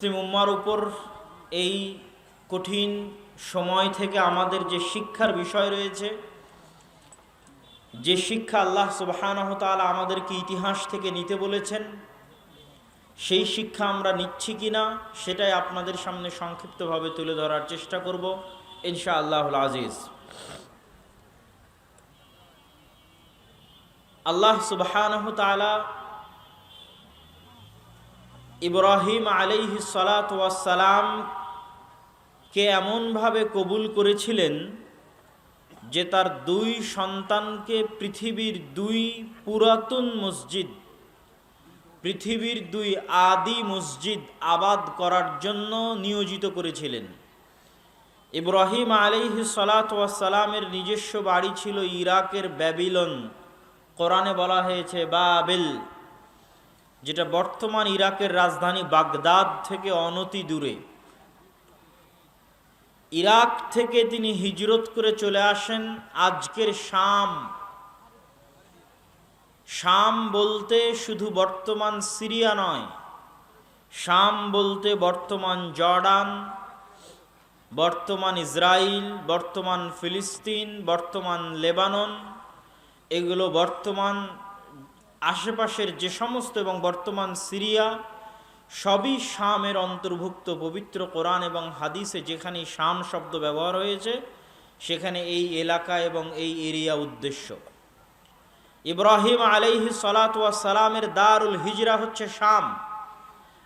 মুসলিম উম্মার উপর এই কঠিন সময় থেকে আমাদের যে শিক্ষার বিষয় রয়েছে, যে শিক্ষা আল্লাহ সুবহানাহু ওয়া তাআলা আমাদেরকে ইতিহাস থেকে নিতে বলেছেন, সেই শিক্ষা আমরা নিচ্ছি কিনা সেটাই আপনাদের সামনে সংক্ষিপ্তভাবে তুলে ধরার চেষ্টা করব ইনশাআল্লাহুল আজিজ। আল্লাহ সুবহানাহু ওয়া তাআলা ইব্রাহিম আলাইহিস সালাতু ওয়াস সালাম কে এমনভাবে কবুল করেছিলেন যে তার দুই সন্তানকে পৃথিবীর দুই পুরাতন মসজিদ, পৃথিবীর দুই আদি মসজিদ আবাদ করার জন্য নিয়োজিত করেছিলেন। ইব্রাহিম আলাইহিস সালাতু ওয়াস সালামের নিজস্ব বাড়ি ছিল ইরাকের ব্যাবিলন, কোরআনে বলা হয়েছে বাবেল, যেটা বর্তমান ইরাকের রাজধানী বাগদাদ থেকে অনতি দূরে। ইরাক থেকে তিনি হিজরত করে চলে আসেন আজকের শাম। শাম বলতে শুধু বর্তমান সিরিয়া নয়, শাম বলতে বর্তমান জর্ডান, বর্তমান ইসরায়েল, বর্তমান ফিলিস্তিন, বর্তমান লেবানন, এগুলো বর্তমান আশেপাশের যে সমস্ত এবং বর্তমান সিরিয়া সবই শামের অন্তর্ভুক্ত। পবিত্র কোরআন এবং হাদিসে যেখানে শাম শব্দ ব্যবহার হয়েছে সেখানে এই এলাকা এবং এই এরিয়া উদ্দেশ্য। ইব্রাহিম আলাইহিস সালাতু ওয়াস সালামের দারুল হিজরা হচ্ছে শাম।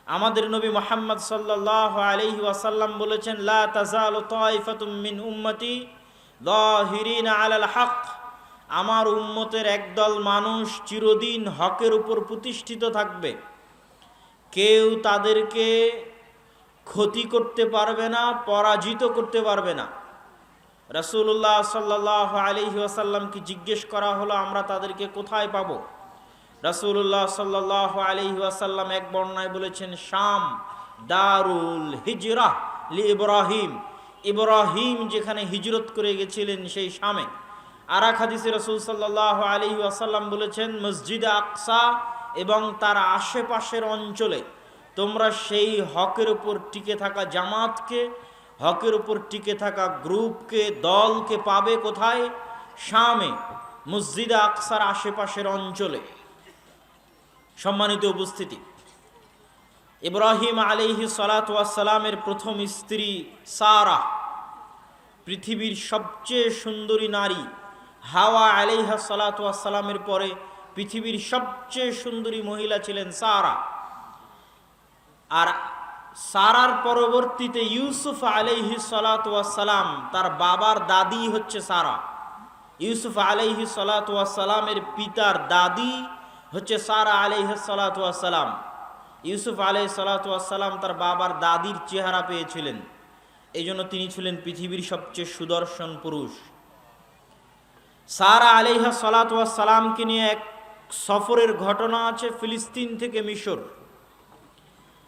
আমাদের নবী মুহাম্মদ সাল্লাল্লাহু আলাইহি ওয়াসাল্লাম বলেছেন, লা তাজালু তাইফাতুম মিন উম্মতি যাহিরিনা আলাল হক, আমার উম্মতের একদল মানুষ চিরদিন হকের উপর প্রতিষ্ঠিত থাকবে, কেউ তাদেরকে ক্ষতি করতে পারবে না, পরাজিত করতে পারবে না। রাসূলুল্লাহ সাল্লাল্লাহু আলাইহি ওয়াসাল্লামকে জিজ্ঞেস করা হলো, আমরা তাদেরকে কোথায় পাব? রাসূলুল্লাহ সাল্লাল্লাহু আলাইহি ওয়াসাল্লাম এক বর্ণনায় বলেছেন, শাম দারুল হিজরা লি ইব্রাহিম, ইব্রাহিম যেখানে হিজরত করে গেছিলেন সেই শামে। আর এক হাদিসে রাসূল সাল্লাল্লাহু আলাইহি ওয়াসাল্লাম বলেছেন, মসজিদে আকসা এবং তার আশেপাশের অঞ্চলে তোমরা সেই হকের উপর টিকে থাকা জামাতকে, হকের উপর টিকে থাকা গ্রুপকে, দলকে পাবে কোথায়? শামে, মসজিদে আকসার আশেপাশের অঞ্চলে। সম্মানিত উপস্থিতি, ইব্রাহিম আলাইহিস সালাতু ওয়াস সালামের প্রথম স্ত্রী সারা, পৃথিবীর সবচেয়ে সুন্দরী নারী। হাওয়া আলাইহিস সালাতু ওয়াস সালামের পরে পৃথিবীর সবচেয়ে সুন্দরী মহিলা ছিলেন সারা। আর সারার পরবর্তীতে ইউসুফ আলাইহিস সালাতু ওয়াস সালাম, তার বাবার দাদি হচ্ছে সারা। ইউসুফ আলাইহিস সালাতু ওয়াস সালামের পিতার দাদি হচ্ছে সারা আলাইহিস সালাতু ওয়াস সালাম। ইউসুফ আলাইহিস সালাতু ওয়াস সালাম তার বাবার দাদির চেহারা পেয়েছিলেন, এই জন্য তিনি ছিলেন পৃথিবীর সবচেয়ে সুদর্শন পুরুষ। সারা আলাইহিস সালাতু ওয়াস সালামকে নিয়ে এক সফরের ঘটনা আছে ফিলিস্তিন থেকে মিশর।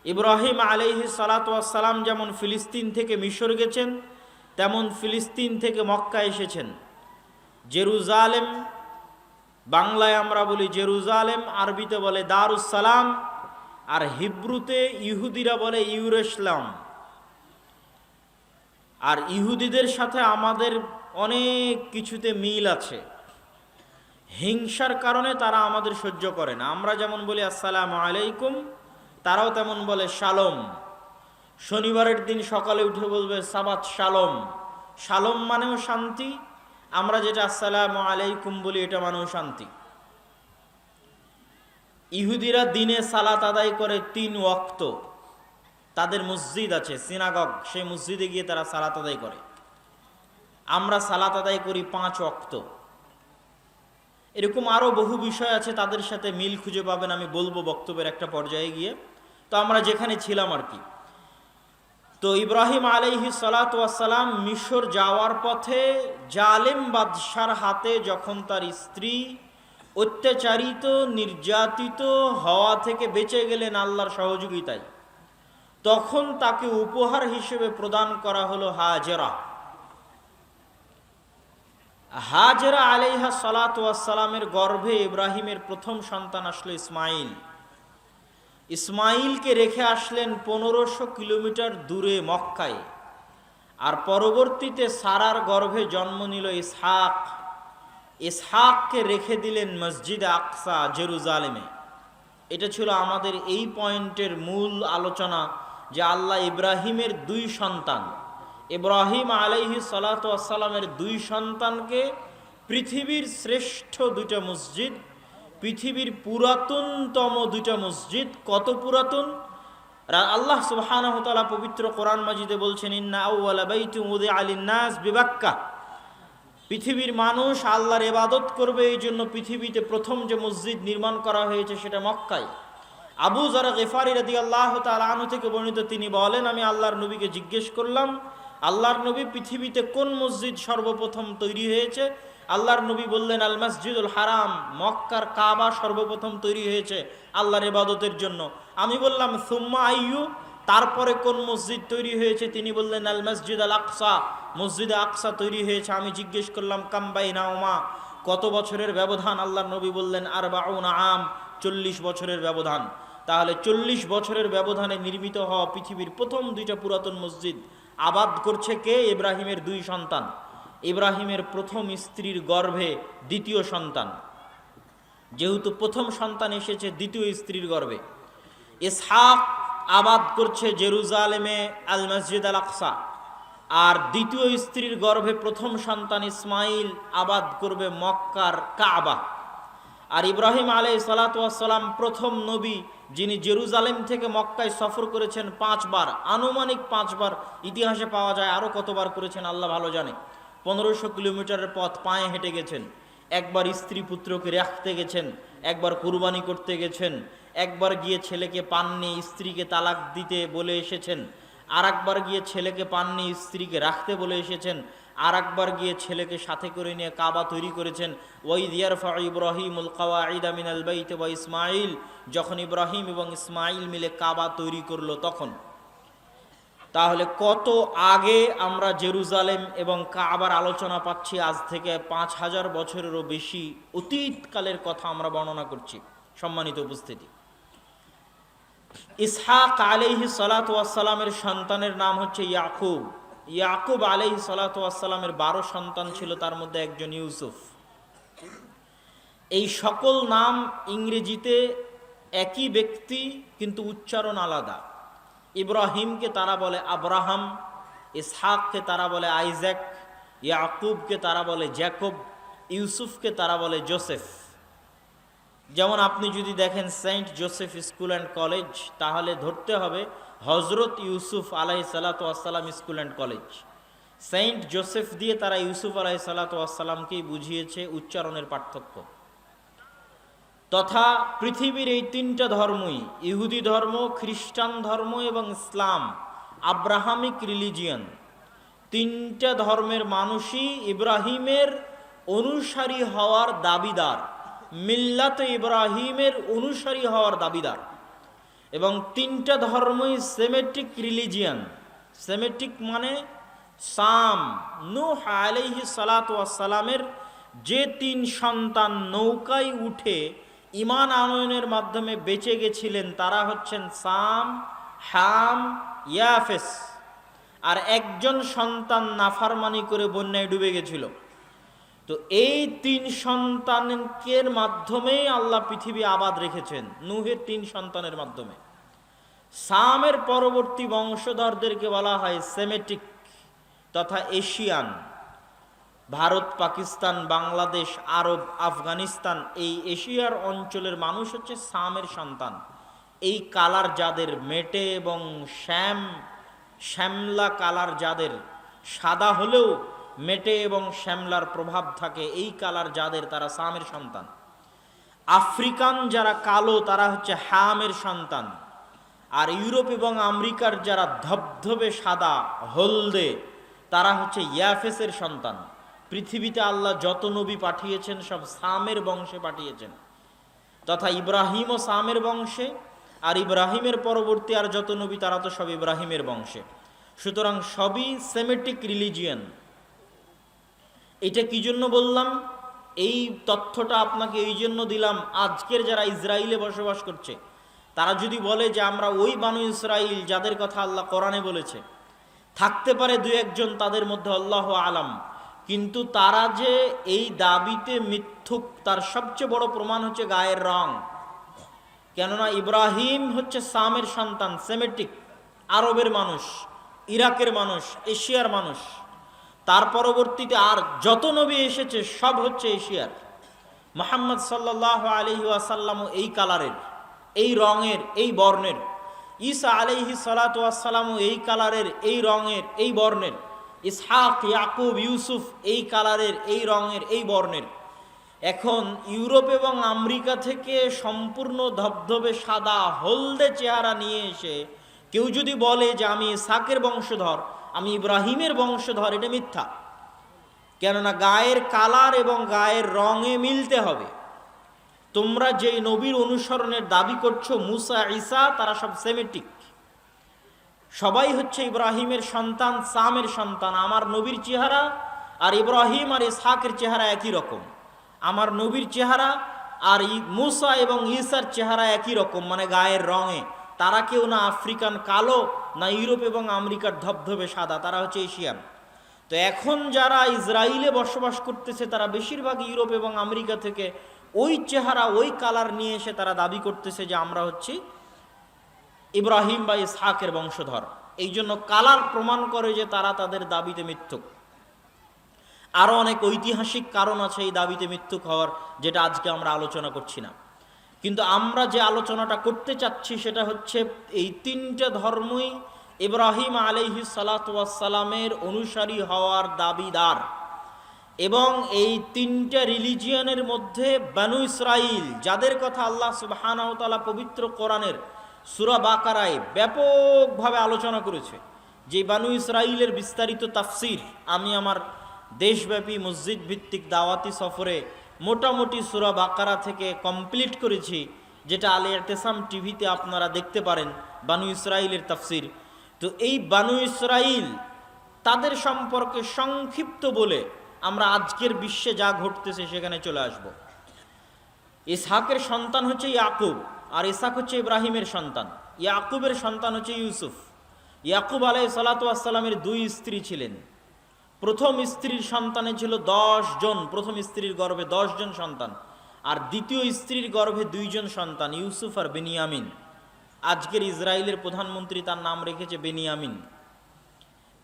ইব্রাহিম আলাইহিস সালাতু ওয়াস সালাম যেমন ফিলিস্তিন থেকে মিশর গেছেন, তেমন ফিলিস্তিন থেকে মক্কা এসেছেন। জেরুজালেম, বাংলায় আমরা বলি জেরুজালেম, আরবিতে বলে দারুস সালাম, আর হিব্রুতে ইহুদিরা বলে ইউরুশলাম। আর ইহুদিদের সাথে আমাদের অনেক কিছুতে মিল আছে। হিংসার কারণে তারা আমাদের সহ্য করে না। আমরা যেমন বলি আসসালামু আলাইকুম, তারাও তেমন বলে শালম। শনিবারের দিন সকালে উঠে বলবে সাবাত শালম। শালম মানেও শান্তি, আমরা যেটা আসসালামু আলাইকুম বলি এটা মানেও শান্তি। ইহুদিরা দিনে সালাত আদায় করে 3 ওয়াক্ত, তাদের মসজিদ আছে সিনাগগ, সেই মসজিদে গিয়ে তারা সালাত আদায় করে। আমরা সালাত আদায় করি 5 ওয়াক্ত। এরকম আরও বহু বিষয় আছে, তাদের সাথে মিল খুঁজে পাবেন, আমি বলবো বক্তব্যের একটা পর্যায়ে গিয়ে। তো আমরা যেখানে ছিলাম আর কি, তো ইব্রাহিম আলাইহিস সালাতু ওয়াস সালাম মিশর যাওয়ার পথে জালেম বাদশার হাতে যখন তার স্ত্রী অত্যাচারিত, নির্যাতিত হওয়া থেকে বেঁচে গেলেন আল্লাহর সহযোগিতায়, তখন তাকে উপহার হিসেবে প্রদান করা হলো হাজেরা। হাজেরা আলাইহিস সালাতু ওয়াস সালামের গর্ভে ইব্রাহিমের প্রথম সন্তান আসলো ইসমাইল। ইসমাইলকে রেখে আসলেন 1500 কিলোমিটার দূরে মক্কায়। আর পরবর্তীতে সারার গর্ভে জন্ম নিল ইসহাক। ইসহাককে রেখে দিলেন মসজিদে আকসা জেরুজালেমে। এটা ছিল আমাদের এই পয়েন্টের মূল আলোচনা, যে আল্লাহ ইব্রাহিমের 2 সন্তান, ইব্রাহিম আলাইহিস সালাতু ওয়াস সালামের 2 সন্তানকে পৃথিবীর শ্রেষ্ঠ 2টা মসজিদ, পৃথিবীর পুরাতনতম 2টা মসজিদ। কত পুরাতন! আল্লাহ সুবহানাহু ওয়া তাআলা পবিত্র কোরআন মাজিদে বলছেন, ইন্না আউওয়ালা বাইতুন উযিআ লিন-নাস বিবাক্কা। পৃথিবীর মানুষ আল্লাহর ইবাদত করবে, এই জন্য পৃথিবীতে প্রথম যে মসজিদ নির্মাণ করা হয়েছে সেটা মক্কায়। আবু যর গিফারি রাদিয়াল্লাহু তাআলা আনহু থেকে বর্ণিত, তিনি বলেন, আমি আল্লাহর নবীকে জিজ্ঞেস করলাম, আল্লাহর নবী, পৃথিবীতে কোন মসজিদ সর্বপ্রথম তৈরি হয়েছে? আল্লাহর নবী বললেন, আল মসজিদুল হারাম, মক্কার কাবা সর্বপ্রথম তৈরি হয়েছে আল্লাহর ইবাদতের জন্য। আমি বললাম, সুম্মা আইয়ু, তারপরে কোন মসজিদ তৈরি হয়েছে? তিনি বললেন, আল মসজিদ আল আকসা, মসজিদে আকসা তৈরি হয়েছে। আমি জিজ্ঞেস করলাম, কাম বাইনাহুমা, কত বছরের ব্যবধান? আল্লাহর নবী বললেন, আরবাউনা আম, 40 বছরের ব্যবধান। তাহলে 40 বছরের ব্যবধানে নির্মিত হওয়া পৃথিবীর প্রথম 2টা পুরাতন মসজিদ আবাদ করছে কে? ইব্রাহিমের 2 সন্তান, ইব্রাহিমের প্রথম স্ত্রীর গর্ভে 2য় সন্তান। যেহেতু প্রথম সন্তান এসেছে 2য় স্ত্রীর গর্ভে, ইসহাক আবাদ করছে জেরুজালেমে আল মসজিদ আল আকসা, আর 2য় স্ত্রীর গর্ভে প্রথম সন্তান ইসমাইল আবাদ করবে মক্কার কাবা। আর ইব্রাহিম আলাইহিস সালাতু ওয়াস সালাম প্রথম নবী, যিনি জেরুজালেম থেকে মক্কায় সফর করেছেন 5 বার, আনুমানিক 5 বার, ইতিহাসে পাওয়া যায় আরও কতবার করেছেন আল্লাহ ভালো জানে। 1500 কিলোমিটারের পথ পায়ে হেঁটে গেছেন। একবার স্ত্রী পুত্রকে রাখতে গেছেন, একবার কুরবানি করতে গেছেন, একবার গিয়ে ছেলেকে পাননি, স্ত্রীকে তালাক দিতে বলে এসেছেন, আর একবার গিয়ে ছেলেকে পাননি, স্ত্রীকে রাখতে বলে এসেছেন, আর একবার গিয়ে ছেলেকে সাথে করে নিয়ে কাবা তৈরি করেছেন। ওয়াইদ ইয়ারফাউ ইব্রাহিমুল কাওয়াইদা মিনাল বাইত ওয়া ইসমাইল, যখন ইব্রাহিম এবং ইসমাইল মিলে কাবা তৈরি করলো তখন। তাহলে কত আগে আমরা জেরুজালেম এবং কাবার আলোচনা পাচ্ছি, আজ থেকে 5000 বছরেরও বেশি অতীতকালের কথা আমরা বর্ণনা করছি। সম্মানিত উপস্থিতি, ইসহাক আলাইহিস সালাতু ওয়াস সালামের সন্তানের নাম হচ্ছে ইয়াকুব। ইয়াকুব আলাইহিস সালাতু ওয়াস সালামের 12 সন্তান ছিল, তার মধ্যে একজন ইউসুফ। এই সকল নাম ইংরেজিতে একই ব্যক্তি, কিন্তু উচ্চারণ আলাদা। ইব্রাহিমকে তারা বলে আব্রাহাম, ইসহাককে তারা বলে আইজ্যাক, ইয়াকুবকে তারা বলে জ্যাকব, ইউসুফকে তারা বলে জোসেফ। যেমন আপনি যদি দেখেন Saint Joseph school and college, তাহলে ধরতে হবে হজরত ইউসুফ আলাইহিস সালাতু ওয়াস সালাম school and college. Saint Joseph দিয়ে তারা ইউসুফ আলাইহিস সালাতু ওয়াস সালামকেই বুঝিয়েছে, উচ্চারণের পার্থক্য। তথা পৃথিবীর এই 3টা ধর্মই, ইহুদি ধর্ম, খ্রিস্টান ধর্ম এবং ইসলাম, আব্রাহামিক রিলিজিয়ন, 3টা ধর্মের মানুষই ইব্রাহিমের অনুসারী হওয়ার দাবিদার, মিল্লাতে ইব্রাহিমের অনুসারী হওয়ার দাবিদার। এবং 3টা ধর্মই সেমেটিক রিলিজিয়ন। সেমেটিক মানে সাম। নূহ আলাইহিস সালাতু ওয়াস সালামের যে 3 সন্তান নৌকায় উঠে ঈমান আনয়নের মাধ্যমে বেঁচে গেছিলেন, তারা হচ্ছেন সাম, হাম, ইয়াফেস। আর একজন সন্তান নাফরমানি করে বন্যায় ডুবে গেছিল। তো এই 3 সন্তানের মাধ্যমেই আল্লাহ পৃথিবী আবাদ রেখেছেন, নূহের 3 সন্তানের মাধ্যমে। সামের পরবর্তী বংশধরদেরকে বলা হয় সেমেটিক তথা এশিয়ান। ভারত, পাকিস্তান, বাংলাদেশ, আরব, আফগানিস্তান, এই এশিয়ার অঞ্চলের মানুষ হচ্ছে সামের সন্তান। এই কালার যাদের, মেটে এবং শ্যামলা কালার যাদের, সাদা হলেও মেটে এবং শ্যামলার প্রভাব থাকে, এই কালার যাদের, তারা সামের সন্তান। আফ্রিকান যারা কালো, তারা হচ্ছে হামের সন্তান। আর ইউরোপ এবং আমেরিকার যারা ধবধবে সাদা, হলদে, তারা হচ্ছে ইয়াফেসের সন্তান। পৃথিবীতে আল্লাহ যত নবী পাঠিয়েছেন সব সামের বংশে পাঠিয়েছেন, তথা ইব্রাহিমও সামের বংশে, আর ইব্রাহিমের পরবর্তী আর যত নবী তারা তো সব ইব্রাহিমের বংশে। সুতরাং সবই সেমেটিক রিলিজিয়ন। এটা কি জন্য বললাম? এই তথ্যটা আপনাকে এই জন্য দিলাম, আজকের যারা ইসরায়েলে বসবাস করছে তারা যদি বলে যে আমরা ওই বানু ইসরাইল যাদের কথা আল্লাহ কোরআনে বলেছে, থাকতে পারে দু একজন তাদের মধ্যে, আল্লাহু আলাম, কিন্তু তারা যে এই দাবিতে মিথ্যুক তার সবচেয়ে বড় প্রমাণ হচ্ছে গায়ের রং। কেননা ইব্রাহিম হচ্ছে সামের সন্তান, সেমেটিক, আরবের মানুষ, ইরাকের মানুষ, এশিয়ার মানুষ। তার পরবর্তীতে আর যত নবী এসেছে সব হচ্ছে এশিয়ার। মুহাম্মদ সাল্লাল্লাহু আলাইহি ওয়াসাল্লামও এই কালারের, এই রঙের, এই বর্ণের। ঈসা আলাইহিস সালাতু ওয়াস সালামও এই কালারের, এই রঙের, এই বর্ণের। ইসহাক, ইয়াকুব, ইউসুফ এই কালারের, এই রঙের, এই বর্ণের। এখন ইউরোপ এবং আমেরিকা থেকে সম্পূর্ণ ধবধবে সাদা হলদে চেহারা নিয়ে এসে কেউ যদি বলে যে আমি ইসহাকের বংশধর, আমি ইব্রাহিমের বংশধর, এটা মিথ্যা। কেননা গায়ের কালার এবং গায়ের রঙে মিলতে হবে। তোমরা যেই নবীর অনুসরণের দাবি করছো, মুসা, ঈসা, তারা সব সেমেটিক, সবাই হচ্ছে ইব্রাহিমের সন্তান, সামের সন্তান। আমার নবীর চেহারা আর ইব্রাহিম আর ইসহাকের চেহারা একই রকম। আমার নবীর চেহারা আর মুসা এবং ঈসার চেহারা একই রকম, মানে গায়ের রঙে। তারা কেউ না আফ্রিকান কালো, না ইউরোপ এবং আমেরিকার ধবধবে সাদা, তারা হচ্ছে এশিয়ান। তো এখন যারা ইসরায়েলে বসবাস করতেছে তারা বেশিরভাগ ইউরোপ এবং আমেরিকা থেকে ওই চেহারা, ওই কালার নিয়ে এসে তারা দাবি করতেছে যে আমরা হচ্ছি ইব্রাহিম বা ইসহাকের বংশধর। এই জন্য কালার প্রমাণ করে যে তারা তাদের দাবিতে মিথ্যুক। আরও অনেক ঐতিহাসিক কারণ আছে এই দাবিতে মিথ্যুক হওয়ার, যেটা আজকে আমরা আলোচনা করছি না। কিন্তু আমরা যে আলোচনাটা করতে চাচ্ছি সেটা হচ্ছে এই তিনটে ধর্মই ইব্রাহিম আলাইহিস সালাতু ওয়াস সালামের অনুসারী হওয়ার দাবিদার। এবং এই তিনটে রিলিজিয়নের মধ্যে বানু ইসরাইল, যাদের কথা আল্লাহ সুবহানাহু ওয়া তাআলা পবিত্র কোরআনের সূরা বাকারায় ব্যাপকভাবে আলোচনা করেছে, যে বানু ইসরাইলের বিস্তারিত তাফসির আমি আমার দেশব্যাপী মসজিদ ভিত্তিক দাওয়াতি সফরে মোটামুটি সূরা বাকারা থেকে কমপ্লিট করেছি, যেটা আল ইতিসাম টিভিতে আপনারা দেখতে পারেন, বানু ইসরাইলের তাফসির। তো এই বানু ইসরাইল তাদের সম্পর্কে সংক্ষিপ্ত বলে আমরা আজকের বিশ্বে যা ঘটতেছে সেখানে চলে আসব। ইসহাকের সন্তান হচ্ছে ইয়াকুব, আর ইসহাক হচ্ছে ইব্রাহিমের সন্তান। ইয়াকুবের সন্তান হচ্ছে ইউসুফ। ইয়াকুব আলাইহিস সালাতু ওয়াস সালামের দুই স্ত্রী ছিলেন। প্রথম স্ত্রীর সন্তানে ছিল 10 জন, প্রথম স্ত্রীর গর্ভে 10 জন সন্তান, আর দ্বিতীয় স্ত্রীর গর্ভে 2 জন সন্তান, ইউসুফ আর বেনিয়ামিন। আজকের ইসরায়েলের প্রধানমন্ত্রী তার নাম রেখেছে বেনিয়ামিন,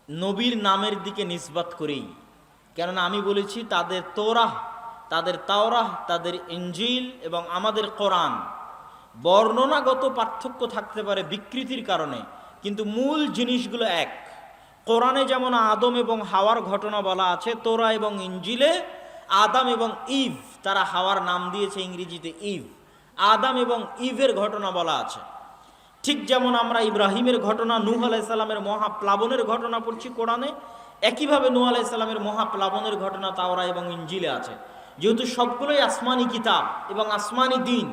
নবীর নামের দিকে নিসবত করেই। কেননা আমি বলেছি তাদের তোরাহ, তাদের তাওরাহ, তাদের ইনজিল এবং আমাদের কোরআন বর্ণনাগত পার্থক্য থাকতে পারে বিকৃতির কারণে, কিন্তু মূল জিনিসগুলো এক। কোরআনে যেমন আদম এবং হাওয়ার ঘটনা বলা আছে, তোরা এবং ইনজিলে আদম এবং ইভ, তারা হাওয়ার নাম দিয়েছে ইংরেজিতে ইভ, আদম এবং ইভের ঘটনা বলা আছে। ঠিক যেমন আমরা ইব্রাহিমের ঘটনা, নূহ আলাইহিস সালামের মহাপ্লাবনের ঘটনা পড়ছি কোরআনে, একইভাবে নূহ আলাইহিস সালামের মহাপ্লাবনের ঘটনা তাওরা এবং ইনজিলে আছে। যেহেতু সবগুলোই আসমানি কিতাব এবং আসমানি দিন,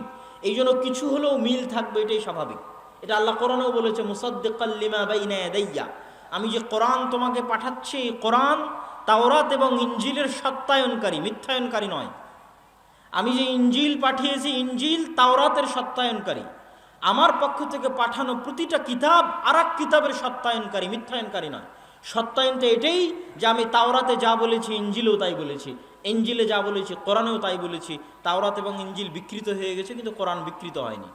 এই জন্য কিছু হলেও মিল থাকবে, এটাই স্বাভাবিক। এটা আল্লাহ কোরআনেও বলেছে, মুসাদ্দিকাল লিমা বাইনা ইয়াদাইয়া, আমি যে কোরআন তোমাকে পাঠাচ্ছি, এই কোরআন তাওরাত এবং ইনজিলের সত্যায়নকারী, মিথ্যায়নকারী নয়। আমি যে ইনজিল পাঠিয়েছি, ইনজিল তাওরাতের সত্যায়নকারী। আমার পক্ষ থেকে পাঠানো প্রতিটা কিতাব আর এক কিতাবের সত্যায়নকারী, মিথ্যায়নকারী নয়। সত্যায়নটা এটাই যে আমি তাওরাতে যা বলেছি ইনজিলেও তাই বলেছি, ইনজিলে যা বলেছি কোরআনেও তাই বলেছি। তাওরাত এবং ইনজিল বিকৃত হয়ে গেছে কিন্তু কোরআন বিকৃত হয়নি।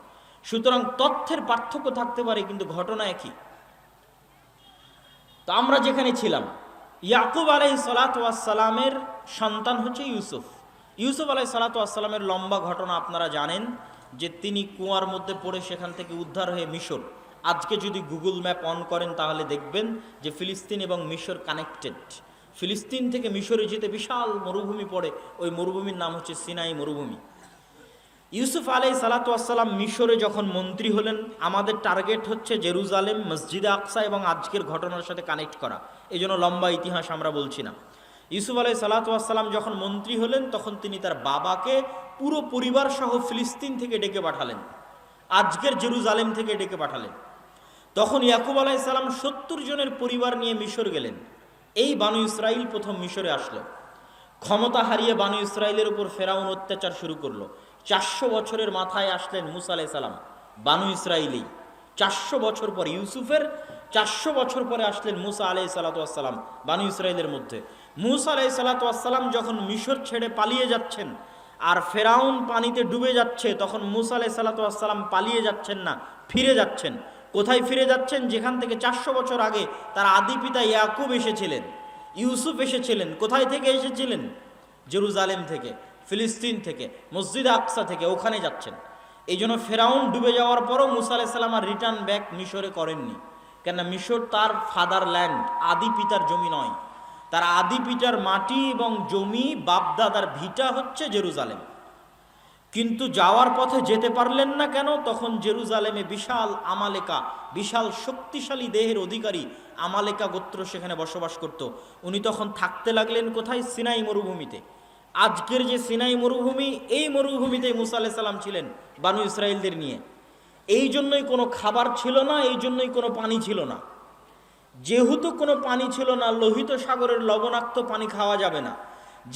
সুতরাং তথ্যের পার্থক্য থাকতে পারে কিন্তু ঘটনা একই। তো আমরা যেখানে ছিলাম, ইয়াকুব আলাইহিস সালাতু ওয়াস সালামের সন্তান হচ্ছে ইউসুফ। ইউসুফ আলাইহিস সালাতু ওয়াস সালামের লম্বা ঘটনা আপনারা জানেন, যে তিনি কুয়ার মধ্যে পড়ে সেখান থেকে উদ্ধার হয়ে মিশর। আজকে যদি গুগল ম্যাপ অন করেন তাহলে দেখবেন যে ফিলিস্তিন এবং মিশর কানেক্টেড। ফিলিস্তিন থেকে মিশরে যেতে বিশাল মরুভূমি পড়ে, ওই মরুভূমির নাম হচ্ছে সিনাই মরুভূমি। ইউসুফ আলাইহিস সালাতু ওয়াস সালাম মিশরে যখন মন্ত্রী হলেন, আমাদের টার্গেট হচ্ছে জেরুজালেম, মসজিদে আকসা এবং আজকের ঘটনার সাথে কানেক্ট করা, এই জন্য লম্বা ইতিহাস আমরা বলছি না। ইউসুফ আলাইহিস সালাতু ওয়াস সালাম যখন মন্ত্রী হলেন তখন তিনি তার বাবাকে পুরো পরিবার সহ ফিলিস্তিন থেকে ডেকে পাঠালেন, আজকের জেরুজালেম থেকে ডেকে পাঠালেন। তখন ইয়াকুব আলাইহিস সালাম 70 জনের পরিবার নিয়ে মিশর গেলেন। এই বানু ইসরাইল প্রথম মিশরে আসলো। ক্ষমতা হারিয়ে বানু ইসরাইলের উপর ফেরাউন অত্যাচার শুরু করলো। 400 বছরের মাথায় আসলেন মুসা আলাইহিস সালাম, বানু ইসরাইলি 400 বছর পর ইউসুফের 400 বছর পরে আসলেন মুসা আলাইহিসসালাতু ওয়াসসালাম বানু ইসরাইলের মধ্যে। মুসা আলাইহিসসালাতু ওয়াসসালাম যখন মিশর ছেড়ে পালিয়ে যাচ্ছেন আর ফেরাউন পানিতে ডুবে যাচ্ছে, তখন মুসা আলাইহিসসালাতু ওয়াসসালাম পালিয়ে যাচ্ছেন না, ফিরে যাচ্ছেন। কোথায় ফিরে যাচ্ছেন? যেখান থেকে 400 বছর আগে তার আদি পিতা ইয়াকুব এসেছিলেন, ইউসুফ এসেছিলেন। কোথায় থেকে এসেছিলেন? জেরুজালেম থেকে, ফিলিস্তিন থেকে, মসজিদ আকসা থেকে, ওখানে যাচ্ছেন। এই জন্য ফেরাউন ডুবে যাওয়ার পরও মুসা আলাইহিস সালাম আর রিটার্ন ব্যাক মিশরে করেননি। কেন? মিশর তার ফাদার ল্যান্ড, আদি পিতার জমি নয়। তার আদি পিতার মাটি এবং জমি, বাপদাদার ভিটা হচ্ছে জেরুজালেম। কিন্তু যাওয়ার পথে যেতে পারলেন না কেন? তখন জেরুজালেমে বিশাল আমালেকা, বিশাল শক্তিশালী দেহের অধিকারী আমালেকা গোত্র সেখানে বসবাস করত। উনি তখন থাকতে লাগলেন কোথায়? সিনাই মরুভূমিতে। আজকের যে সিনাই মরুভূমি, এই মরুভূমিতে মুসা আলাইহিস সালাম ছিলেন বানু ইসরাইলদের নিয়ে। এই জন্যই কোনো খাবার ছিল না, এই জন্যই কোনো পানি ছিল না। যেহেতু কোনো পানি ছিল না, লোহিত সাগরের লবণাক্ত পানি খাওয়া যাবে না।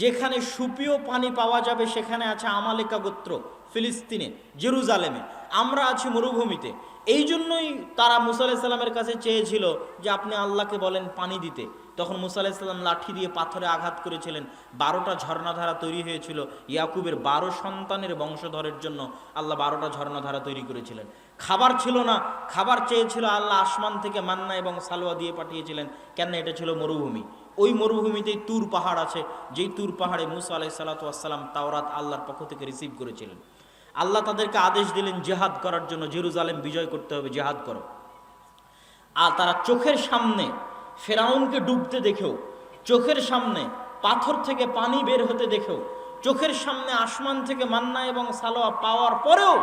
যেখানে সুপেয় পানি পাওয়া যাবে সেখানে আছে আমালেকা গোত্র, ফিলিস্তিনে, জেরুজালেমে। আমরা আছি মরুভূমিতে। এই জন্যই তারা মুসা আলাইহিস সালামের কাছে চেয়েছিল যে আপনি আল্লাহকে বলেন পানি দিতে। তখন মুসা আলাইহিস সালাম লাঠি দিয়ে পাথরে আঘাত করেছিলেন, 12টা ঝর্ণাধারা তৈরি হয়েছিল। ইয়াকুবের 12 সন্তানের বংশধরের জন্য আল্লাহ 12টা ঝর্ণাধারা তৈরি করেছিলেন। খাবার ছিল না, খাবার চেয়েছিল আল্লাহ আসমান থেকে মান্না এবং সালোয়া দিয়ে পাঠিয়েছিলেন। কেন? এটা ছিল মরুভূমি। ওই মরুভূমিতেই তুর পাহাড় আছে, যেই তুর পাহাড়ে মুসা আলাইহিসসালাতু ওয়াসসালাম তাওরাত আল্লাহর পক্ষ থেকে রিসিভ করেছিলেন। আল্লাহ তাদেরকে আদেশ দিলেন জিহাদ করার জন্য, জেরুজালেম বিজয় করতে হবে, জিহাদ করো। আর তারা চোখের সামনে ফেরাউনকে ডুবতে দেখেও, চোখের সামনে পাথর থেকে পানি বের হতে দেখেও, চোখের সামনে আসমান থেকে মান্না এবং সালোয়া পাওয়ার পরেও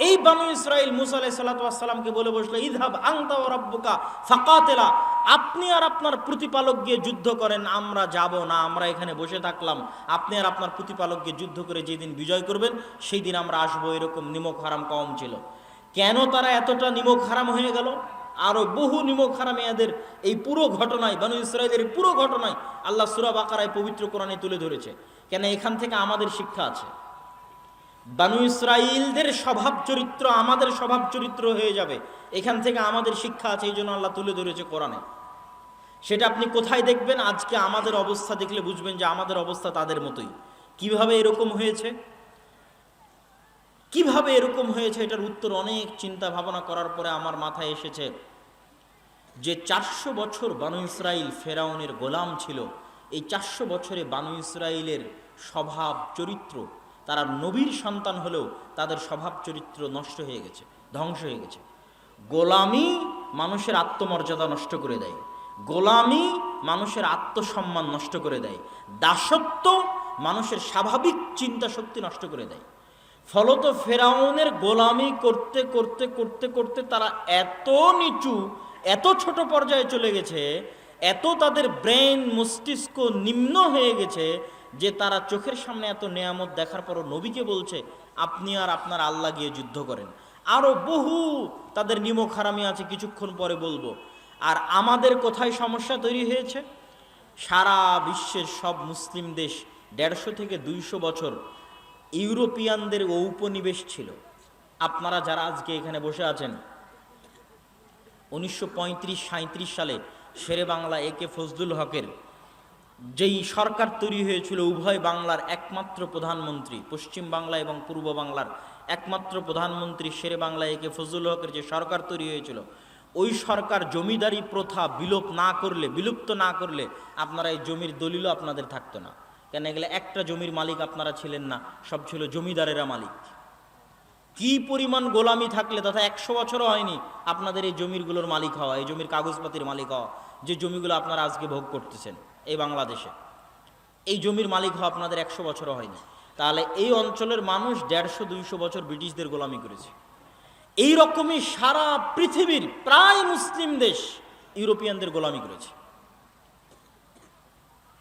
এই বানু ইসরাইল মুসা আলাইহিসসালাতু ওয়াসসালামকে বলে বসলো, ইযহাব আনতা ওয়া রাব্বুকা ফাকাতিলা, আপনি আর আপনার প্রতিপালক গিয়ে যুদ্ধ করেন, আমরা যাব না, আমরা এখানে বসে থাকলাম। আপনি আর আপনার প্রতিপালক গিয়ে যুদ্ধ করে যেদিন বিজয় করবেন সেই দিন আমরা আসবো। এরকম নিমক হারাম কওম ছিল। কেন তারা এতটা নিমক হারাম হয়ে গেল? আরো বহু নিমক হারামে এদের এই পুরো ঘটনায়, বানু ইসরাইলের পুরো ঘটনায় আল্লাহ সূরা বাকারায় পবিত্র কোরআনে তুলে ধরেছে। কেন? এখান থেকে আমাদের শিক্ষা আছে। বানু ইসরাইলদের স্বভাব চরিত্র আমাদের স্বভাব চরিত্র হয়ে যাবে, এখান থেকে আমাদের শিক্ষা আছে। এই জন্য আল্লাহ তুলে ধরেছে কোরআনে। সেটা আপনি কোথায় দেখবেন? আজকে আমাদের অবস্থা দেখলে বুঝবেন যে আমাদের অবস্থা তাদের মতোই। কিভাবে এরকম হয়েছে? কিভাবে এরকম হয়েছে? এটার উত্তর অনেক চিন্তা ভাবনা করার পরে আমার মাথায় এসেছে যে 400 বছর বানু ইসরাইল ফেরাউনের গোলাম ছিল। এই 400 বছরে বানু ইসরাইলের স্বভাব চরিত্র, তারা নবীর সন্তান হলেও তাদের স্বভাব চরিত্র নষ্ট হয়ে গেছে, ধ্বংস হয়ে গেছে। গোলামি মানুষের আত্মমর্যাদা নষ্ট করে দেয়, গোলামি মানুষের আত্মসম্মান নষ্ট করে দেয়, দাসত্ব মানুষের স্বাভাবিক চিন্তা শক্তি নষ্ট করে দেয়। ফলত ফেরাউনের গোলামি করতে করতে করতে করতে তারা এত নিচু, এত ছোট পর্যায়ে চলে গেছে, এত তাদের ব্রেন মস্তিষ্ক নিম্ন হয়ে গেছে যে তারা চোখের সামনে এত নেয়ামত দেখার পরও নবীকে বলছে আপনি আর আপনার আল্লাহ গিয়ে যুদ্ধ করেন। আরো বহু তাদের নিমক হারামি আছে, কিছুক্ষণ পরে বলবো। আর আমাদের কোথায় সমস্যা তৈরি হয়েছে? সারা বিশ্বের সব মুসলিম দেশ 150 থেকে 200 বছর ইউরোপিয়ানদের ঔপনিবেশ ছিল। আপনারা যারা আজকে এখানে বসে আছেন, 1935-37 সালে শেরে বাংলা একে ফজলুল হকের যেই সরকার তৈরি হয়েছিল, উভয় বাংলার একমাত্র প্রধানমন্ত্রী, পশ্চিম বাংলা এবং পূর্ব বাংলার একমাত্র প্রধানমন্ত্রী শেরে বাংলা একে ফজলুল হকের যে সরকার তৈরি হয়েছিল, ওই সরকার জমিদারি প্রথা বিলুপ্ত না করলে আপনারা এই জমির দলিলও আপনাদের থাকতো না। কেন? এগুলো একটা জমির মালিক আপনারা ছিলেন না, সব ছিল জমিদারেরা মালিক। কি পরিমাণ গোলামি থাকলে, তথা 100 বছরও হয়নি আপনাদের এই জমিরগুলোর মালিক হওয়া, এই জমির কাগজপাতির মালিক হওয়া, যে জমিগুলো আপনারা আজকে ভোগ করতেছেন এই বাংলাদেশে, এই জমির মালিক হওয়া আপনাদের 100 বছরও হয়নি। তাহলে এই অঞ্চলের মানুষ 150-200 বছর ব্রিটিশদের গোলামি করেছে। এই রকমই সারা পৃথিবীর প্রায় মুসলিম দেশ ইউরোপিয়ানদের গোলামি করেছে।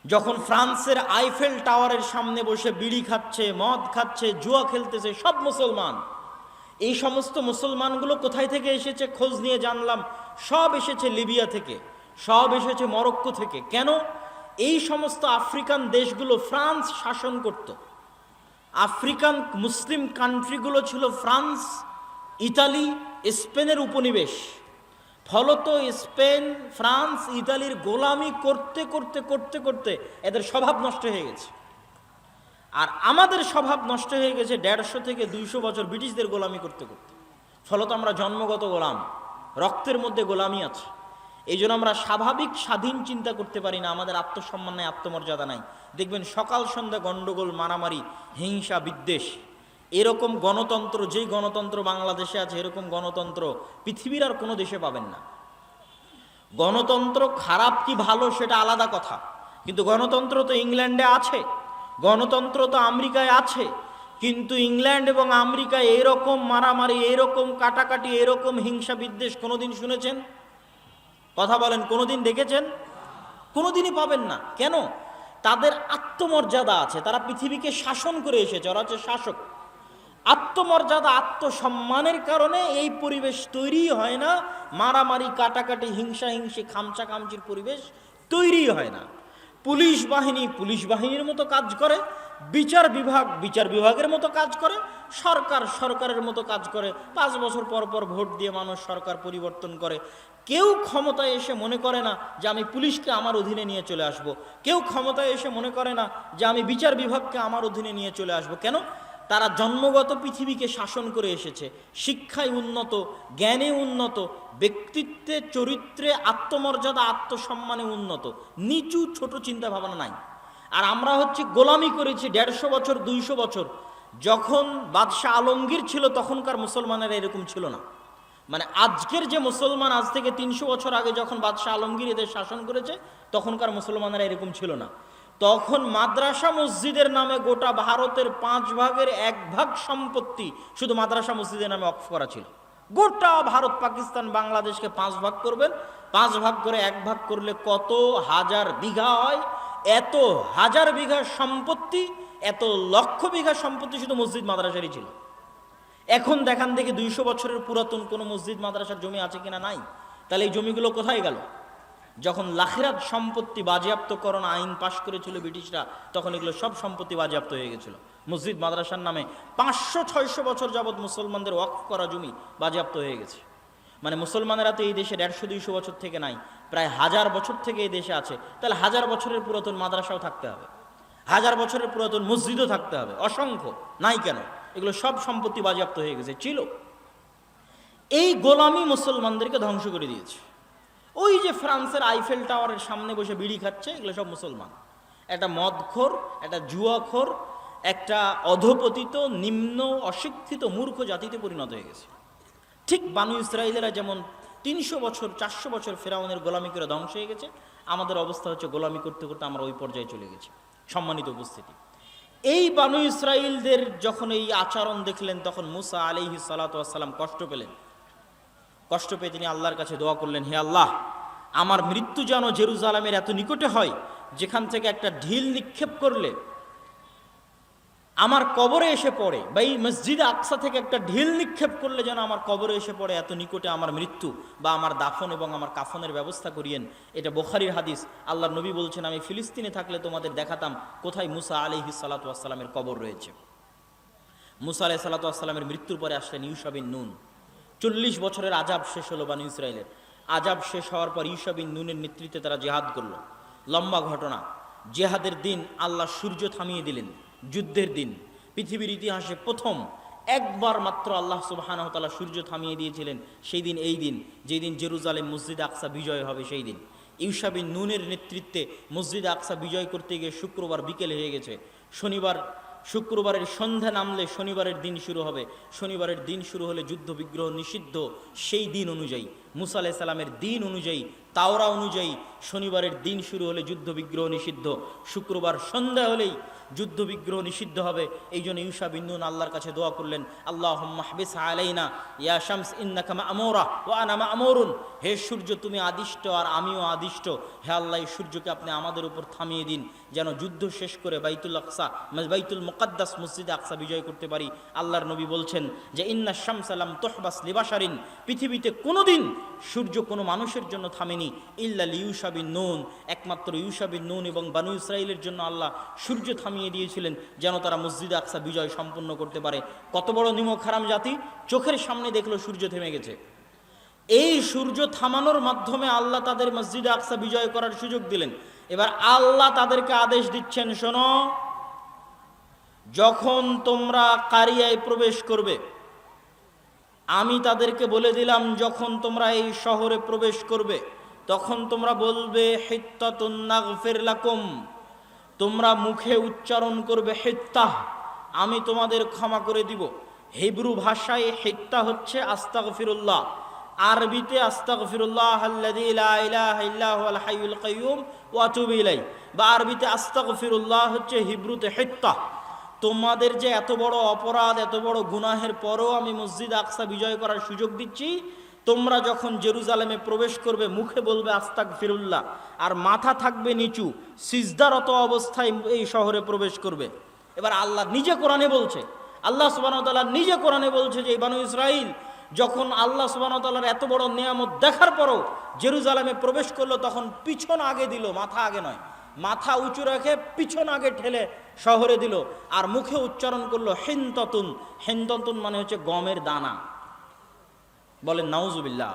যখন ফ্রান্সের আইফেল টাওয়ারের সামনে বসে বিড়ি খাচ্ছে, মদ খাচ্ছে, জুয়া খেলতেছে সব মুসলমান, এই সমস্ত মুসলমানগুলো কোথায় থেকে এসেছে খোঁজ নিয়ে জানলাম, সব এসেছে লিবিয়া থেকে, সব এসেছে মরক্কো থেকে। কেন? এই সমস্ত আফ্রিকান দেশগুলো ফ্রান্স শাসন করত। আফ্রিকান মুসলিম কান্ট্রিগুলো ছিল ফ্রান্স ইতালি স্পেনের উপনিবেশ, ফলত স্পেন, ফ্রান্স, ইতালির গোলামি করতে করতে করতে করতে এদের স্বভাব নষ্ট হয়ে গেছে। আর আমাদের স্বভাব নষ্ট হয়ে গেছে 150 থেকে 200 বছর ব্রিটিশদের গোলামি করতে করতে। ফলত আমরা জন্মগত গোলাম, রক্তের মধ্যে গোলামি আছে। এই জন্য আমরা স্বাভাবিক স্বাধীন চিন্তা করতে পারি না, আমাদের আত্মসম্মান নাই, আত্মমর্যাদা নাই। দেখবেন সকাল সন্ধ্যা গণ্ডগোল, মারামারি, হিংসা, বিদ্বেষ। এরকম গণতন্ত্র, যেই গণতন্ত্র বাংলাদেশে আছে, এরকম গণতন্ত্র পৃথিবীর আর কোনো দেশে পাবেন না। গণতন্ত্র খারাপ কি ভালো সেটা আলাদা কথা, কিন্তু গণতন্ত্র তো ইংল্যান্ডে আছে, গণতন্ত্র তো আমেরিকায় আছে, কিন্তু ইংল্যান্ড এবং আমেরিকায় এরকম মারামারি, এরকম কাটাকাটি, এরকম হিংসা বিদ্বেষ কোনোদিন শুনেছেন? কথা বলেন, কোনোদিন দেখেছেন? কোনোদিনই পাবেন না। কেন? তাদের আত্মমর্যাদা আছে, তারা পৃথিবীকে শাসন করে এসেছে, ওরা হচ্ছে শাসক। আত্মমর্যাদা, আত্মসম্মানের কারণে এই পরিবেশ তৈরি হয় না, মারামারি, কাটাকাটি, হিংসা হিংসি, খামচা খামচির পরিবেশ তৈরি হয় না। পুলিশ বাহিনী পুলিশ বাহিনীর মতো কাজ করে, বিচার বিভাগ বিচার বিভাগের মতো কাজ করে, সরকার সরকারের মতো কাজ করে। 5 বছর পর পর ভোট দিয়ে মানুষ সরকার পরিবর্তন করে। কেউ ক্ষমতায় এসে মনে করে না যে আমি পুলিশকে আমার অধীনে নিয়ে চলে আসব। কেউ ক্ষমতায় এসে মনে করে না যে আমি বিচার বিভাগকে আমার অধীনে নিয়ে চলে আসব। কেন? তারা জন্মগত পৃথিবীকে শাসন করে এসেছে, শিক্ষায় উন্নত, জ্ঞানে উন্নত, ব্যক্তিত্বে, চরিত্রে, আত্মমর্যাদা, আত্মসম্মানে উন্নত, নিচু ছোট চিন্তা ভাবনা নাই। আর আমরা হচ্ছে গোলামি করেছি 150 বছর, 200 বছর। যখন বাদশাহ আলমগীর ছিল তখনকার মুসলমানেরা এরকম ছিল না। মানে আজকের যে মুসলমান, আজ থেকে 300 বছর আগে যখন বাদশাহ আলমগীর এদের শাসন করেছে, তখনকার মুসলমানেরা এরকম ছিল না। তখন মাদ্রাসা মসজিদের নামে গোটা ভারতের 5 ভাগের 1 ভাগ সম্পত্তি শুধু মাদ্রাসা মসজিদের নামে ওয়াকফ করা ছিল। গোটা ভারত, পাকিস্তান, বাংলাদেশকে 5 ভাগ করবেন, 5 ভাগ করে 1 ভাগ করলে কত হাজার বিঘা হয়? এত হাজার বিঘা সম্পত্তি, এত লক্ষ বিঘা সম্পত্তি শুধু মসজিদ মাদ্রাসারই ছিল। এখন দেখান দেখি 200 বছরের পুরাতন কোনো মসজিদ মাদ্রাসার জমি আছে কিনা? নাই। তাহলে এই জমিগুলো কোথায় গেল? যখন লাখিরাত সম্পত্তি বাজেয়াপ্তকরণ আইন পাশ করেছিল ব্রিটিশরা, তখন এগুলো সব সম্পত্তি বাজেয়াপ্ত হয়ে গেছিল। মসজিদ মাদ্রাসার নামে 500-600 বছর যাবৎ মুসলমানদের ওয়াকফ করা জমি বাজেয়াপ্ত হয়ে গেছে। মানে মুসলমানেরা তো এই দেশে 150-200 বছর থেকে নাই, প্রায় 1000 বছর থেকে এই দেশে আছে। তাহলে 1000 বছরের পুরাতন মাদ্রাসাও থাকতে হবে, 1000 বছরের পুরাতন মসজিদও থাকতে হবে, অসংখ্য। নাই কেন? এগুলো সব সম্পত্তি বাজেয়াপ্ত হয়ে গেছে, ছিল। এই গোলামি মুসলমানদেরকে ধ্বংস করে দিয়েছে। ওই যে ফ্রান্সের আইফেল টাওয়ারের সামনে বসে বিড়ি খাচ্ছে, এগুলো সব মুসলমান। একটা মদখোর, একটা জুয়াখোর, একটা অধপতিত, নিম্ন, অশিক্ষিত, মূর্খ জাতিতে পরিণত হয়ে গেছে। ঠিক বানু ইসরায়েলেরা যেমন 300 বছর, 400 বছর ফেরাউনের গোলামি করে ধ্বংস হয়ে গেছে, আমাদের অবস্থা হচ্ছে গোলামি করতে করতে আমরা ওই পর্যায়ে চলে গেছি। সম্মানিত উপস্থিতি, এই বানু ইসরায়েলদের যখন এই আচরণ দেখলেন, তখন মুসা আলাইহিস সালাতু ওয়াস সালাম কষ্ট পেলেন। কষ্ট পেয়ে তিনি আল্লাহর কাছে দোয়া করলেন, হে আল্লাহ, আমার মৃত্যু যেন জেরুজালেমের এত নিকটে হয়, যেখান থেকে একটা ঢিল নিক্ষেপ করলে আমার কবরে এসে পড়ে, বা এই মসজিদে আকসা থেকে একটা ঢিল নিক্ষেপ করলে যেন আমার কবরে এসে পড়ে, এত নিকটে আমার মৃত্যু, বা আমার দাফন এবং আমার কাফনের ব্যবস্থা করিয়েন। এটা বুখারীর হাদিস। আল্লাহর নবী বলছেন, আমি ফিলিস্তিনে থাকলে তোমাদের দেখাতাম কোথায় মুসা আলাইহিস সালাতু ওয়াস সালামের কবর রয়েছে। মুসা আলাইহিস সালাতু ওয়াস সালামের মৃত্যুর পরে আসলেন ইউশা বিন নুন। 40 বছরের আজাব শেষ হলো বানু ইসরায়েলের। আজাব শেষ হওয়ার পর ইউশা বিন নুনের নেতৃত্বে তারা জিহাদ করলো। লম্বা ঘটনা। জিহাদের দিন আল্লাহ সূর্য থামিয়ে দিলেন। যুদ্ধের দিন পৃথিবীর ইতিহাসে প্রথম একবার মাত্র আল্লাহ সুবহানাহু ওয়া তাআলা সূর্য থামিয়ে দিয়েছিলেন। সেই দিন এই দিন, যেই দিন জেরুজালেম মসজিদ আকসা বিজয় হবে সেই দিন। ইউশা বিন নুনের নেতৃত্বে মসজিদ আকসা বিজয় করতে গিয়ে শুক্রবার বিকেল হয়ে গেছে। শুক্রবারের সন্ধ্যা নামলে শনিবারের দিন শুরু হবে। শনিবারের দিন শুরু হলে যুদ্ধ বিগ্রহ নিষিদ্ধ। সেই দিন অনুযায়ী, মুসা আলাইহিস সালামের দিন অনুযায়ী, তাওরা অনুযায়ী শনিবারের দিন শুরু হলে যুদ্ধ বিগ্রহ নিষিদ্ধ। শুক্রবার সন্ধ্যা হলেই যুদ্ধ বিগ্রহ নিষিদ্ধ হবে। এই জন্য ইউশা বিন নুন আল্লাহর কাছে দোয়া করলেন, আল্লাহুম্মা হবিস আলাইনা ইয়া শামস ইন্নাকা মা'মুরা ওয়া আনা মা'মুরুন। হে সূর্য, তুমি আদিষ্ট আর আমিও আদিষ্ট। হে আল্লাহ, এই সূর্যকে আপনি আমাদের উপর থামিয়ে দিন, যেন যুদ্ধ শেষ করে বাইতুল মুকাদ্দাস মসজিদে আকসা বিজয় করতে পারি। আল্লাহর নবী বলছেন যে ইন্না শামসা লাম তুহবাস লিবাশারিন, পৃথিবীতে কোনোদিন সূর্য কোনো মানুষের জন্য থামেনি। হয়নি ইল্লা লিউশা বিন নুন, একমাত্র ইউশা বিন নুন এবং বানু ইসরাইলের জন্য আল্লাহ সূর্য থামিয়ে দিয়েছিলেন যেন তারা মসজিদে আকসা বিজয় সম্পন্ন করতে পারে। কত বড় নিমক হারাম জাতি, চোখের সামনে দেখলো সূর্য থেমে গেছে। এই সূর্য থামানোর মাধ্যমে আল্লাহ তাদের মসজিদে আকসা বিজয় করার সুযোগ দিলেন। এবার আল্লাহ তাদেরকে আদেশ দিচ্ছেন, শোনো, যখন তোমরা কারিয়ায় প্রবেশ করবে, আমি তাদেরকে বলে দিলাম যখন তোমরা এই শহরে প্রবেশ করবে তখন তোমরা বলবে হিত্তাতুন নাগফির লাকুম, তোমরা মুখে উচ্চারণ করবে হিত্তাহ, আমি তোমাদের ক্ষমা করে দিব। হিব্রু ভাষায় হিত্তা হচ্ছে আস্তাগফিরুল্লাহ, আরবিতে আস্তাগফিরুল্লাহ আল্লাযী লা ইলাহা ইল্লা হুয়াল হাইয়ুল কাইয়্যুম ওয়া আতুবু ইলাইহি, বা আরবিতে আস্তাগফিরুল্লাহ হচ্ছে হিব্রুতে হিত্তা। তোমাদের যে এত বড় অপরাধ, এত বড় গুনাহের পরও আমি মসজিদ আকসা বিজয় করার সুযোগ দিচ্ছি, তোমরা যখন জেরুজালেমে প্রবেশ করবে মুখে বলবে আস্তাগফিরুল্লাহ, আর মাথা থাকবে নিচু, সিজদারত অবস্থায় এই শহরে প্রবেশ করবে। এবার আল্লাহ নিজে কোরআনে বলছে, আল্লাহ সুবহানাহু ওয়া তাআলা নিজে কোরআনে বলছে যে বানু ইসরাইল যখন আল্লাহ সুবহানাহু ওয়া তাআলার এত বড় নিয়ামত দেখার পরও জেরুজালেমে প্রবেশ করলো, তখন পিছন আগে দিল, মাথা আগে নয়, মাথা উঁচু রেখে পিছন আগে ঠেলে শহরে দিল, আর মুখে উচ্চারণ করলো হিনতাতুন। হিনতাতুন মানে হচ্ছে গমের দানা। বলেন নাউজুবিল্লাহ।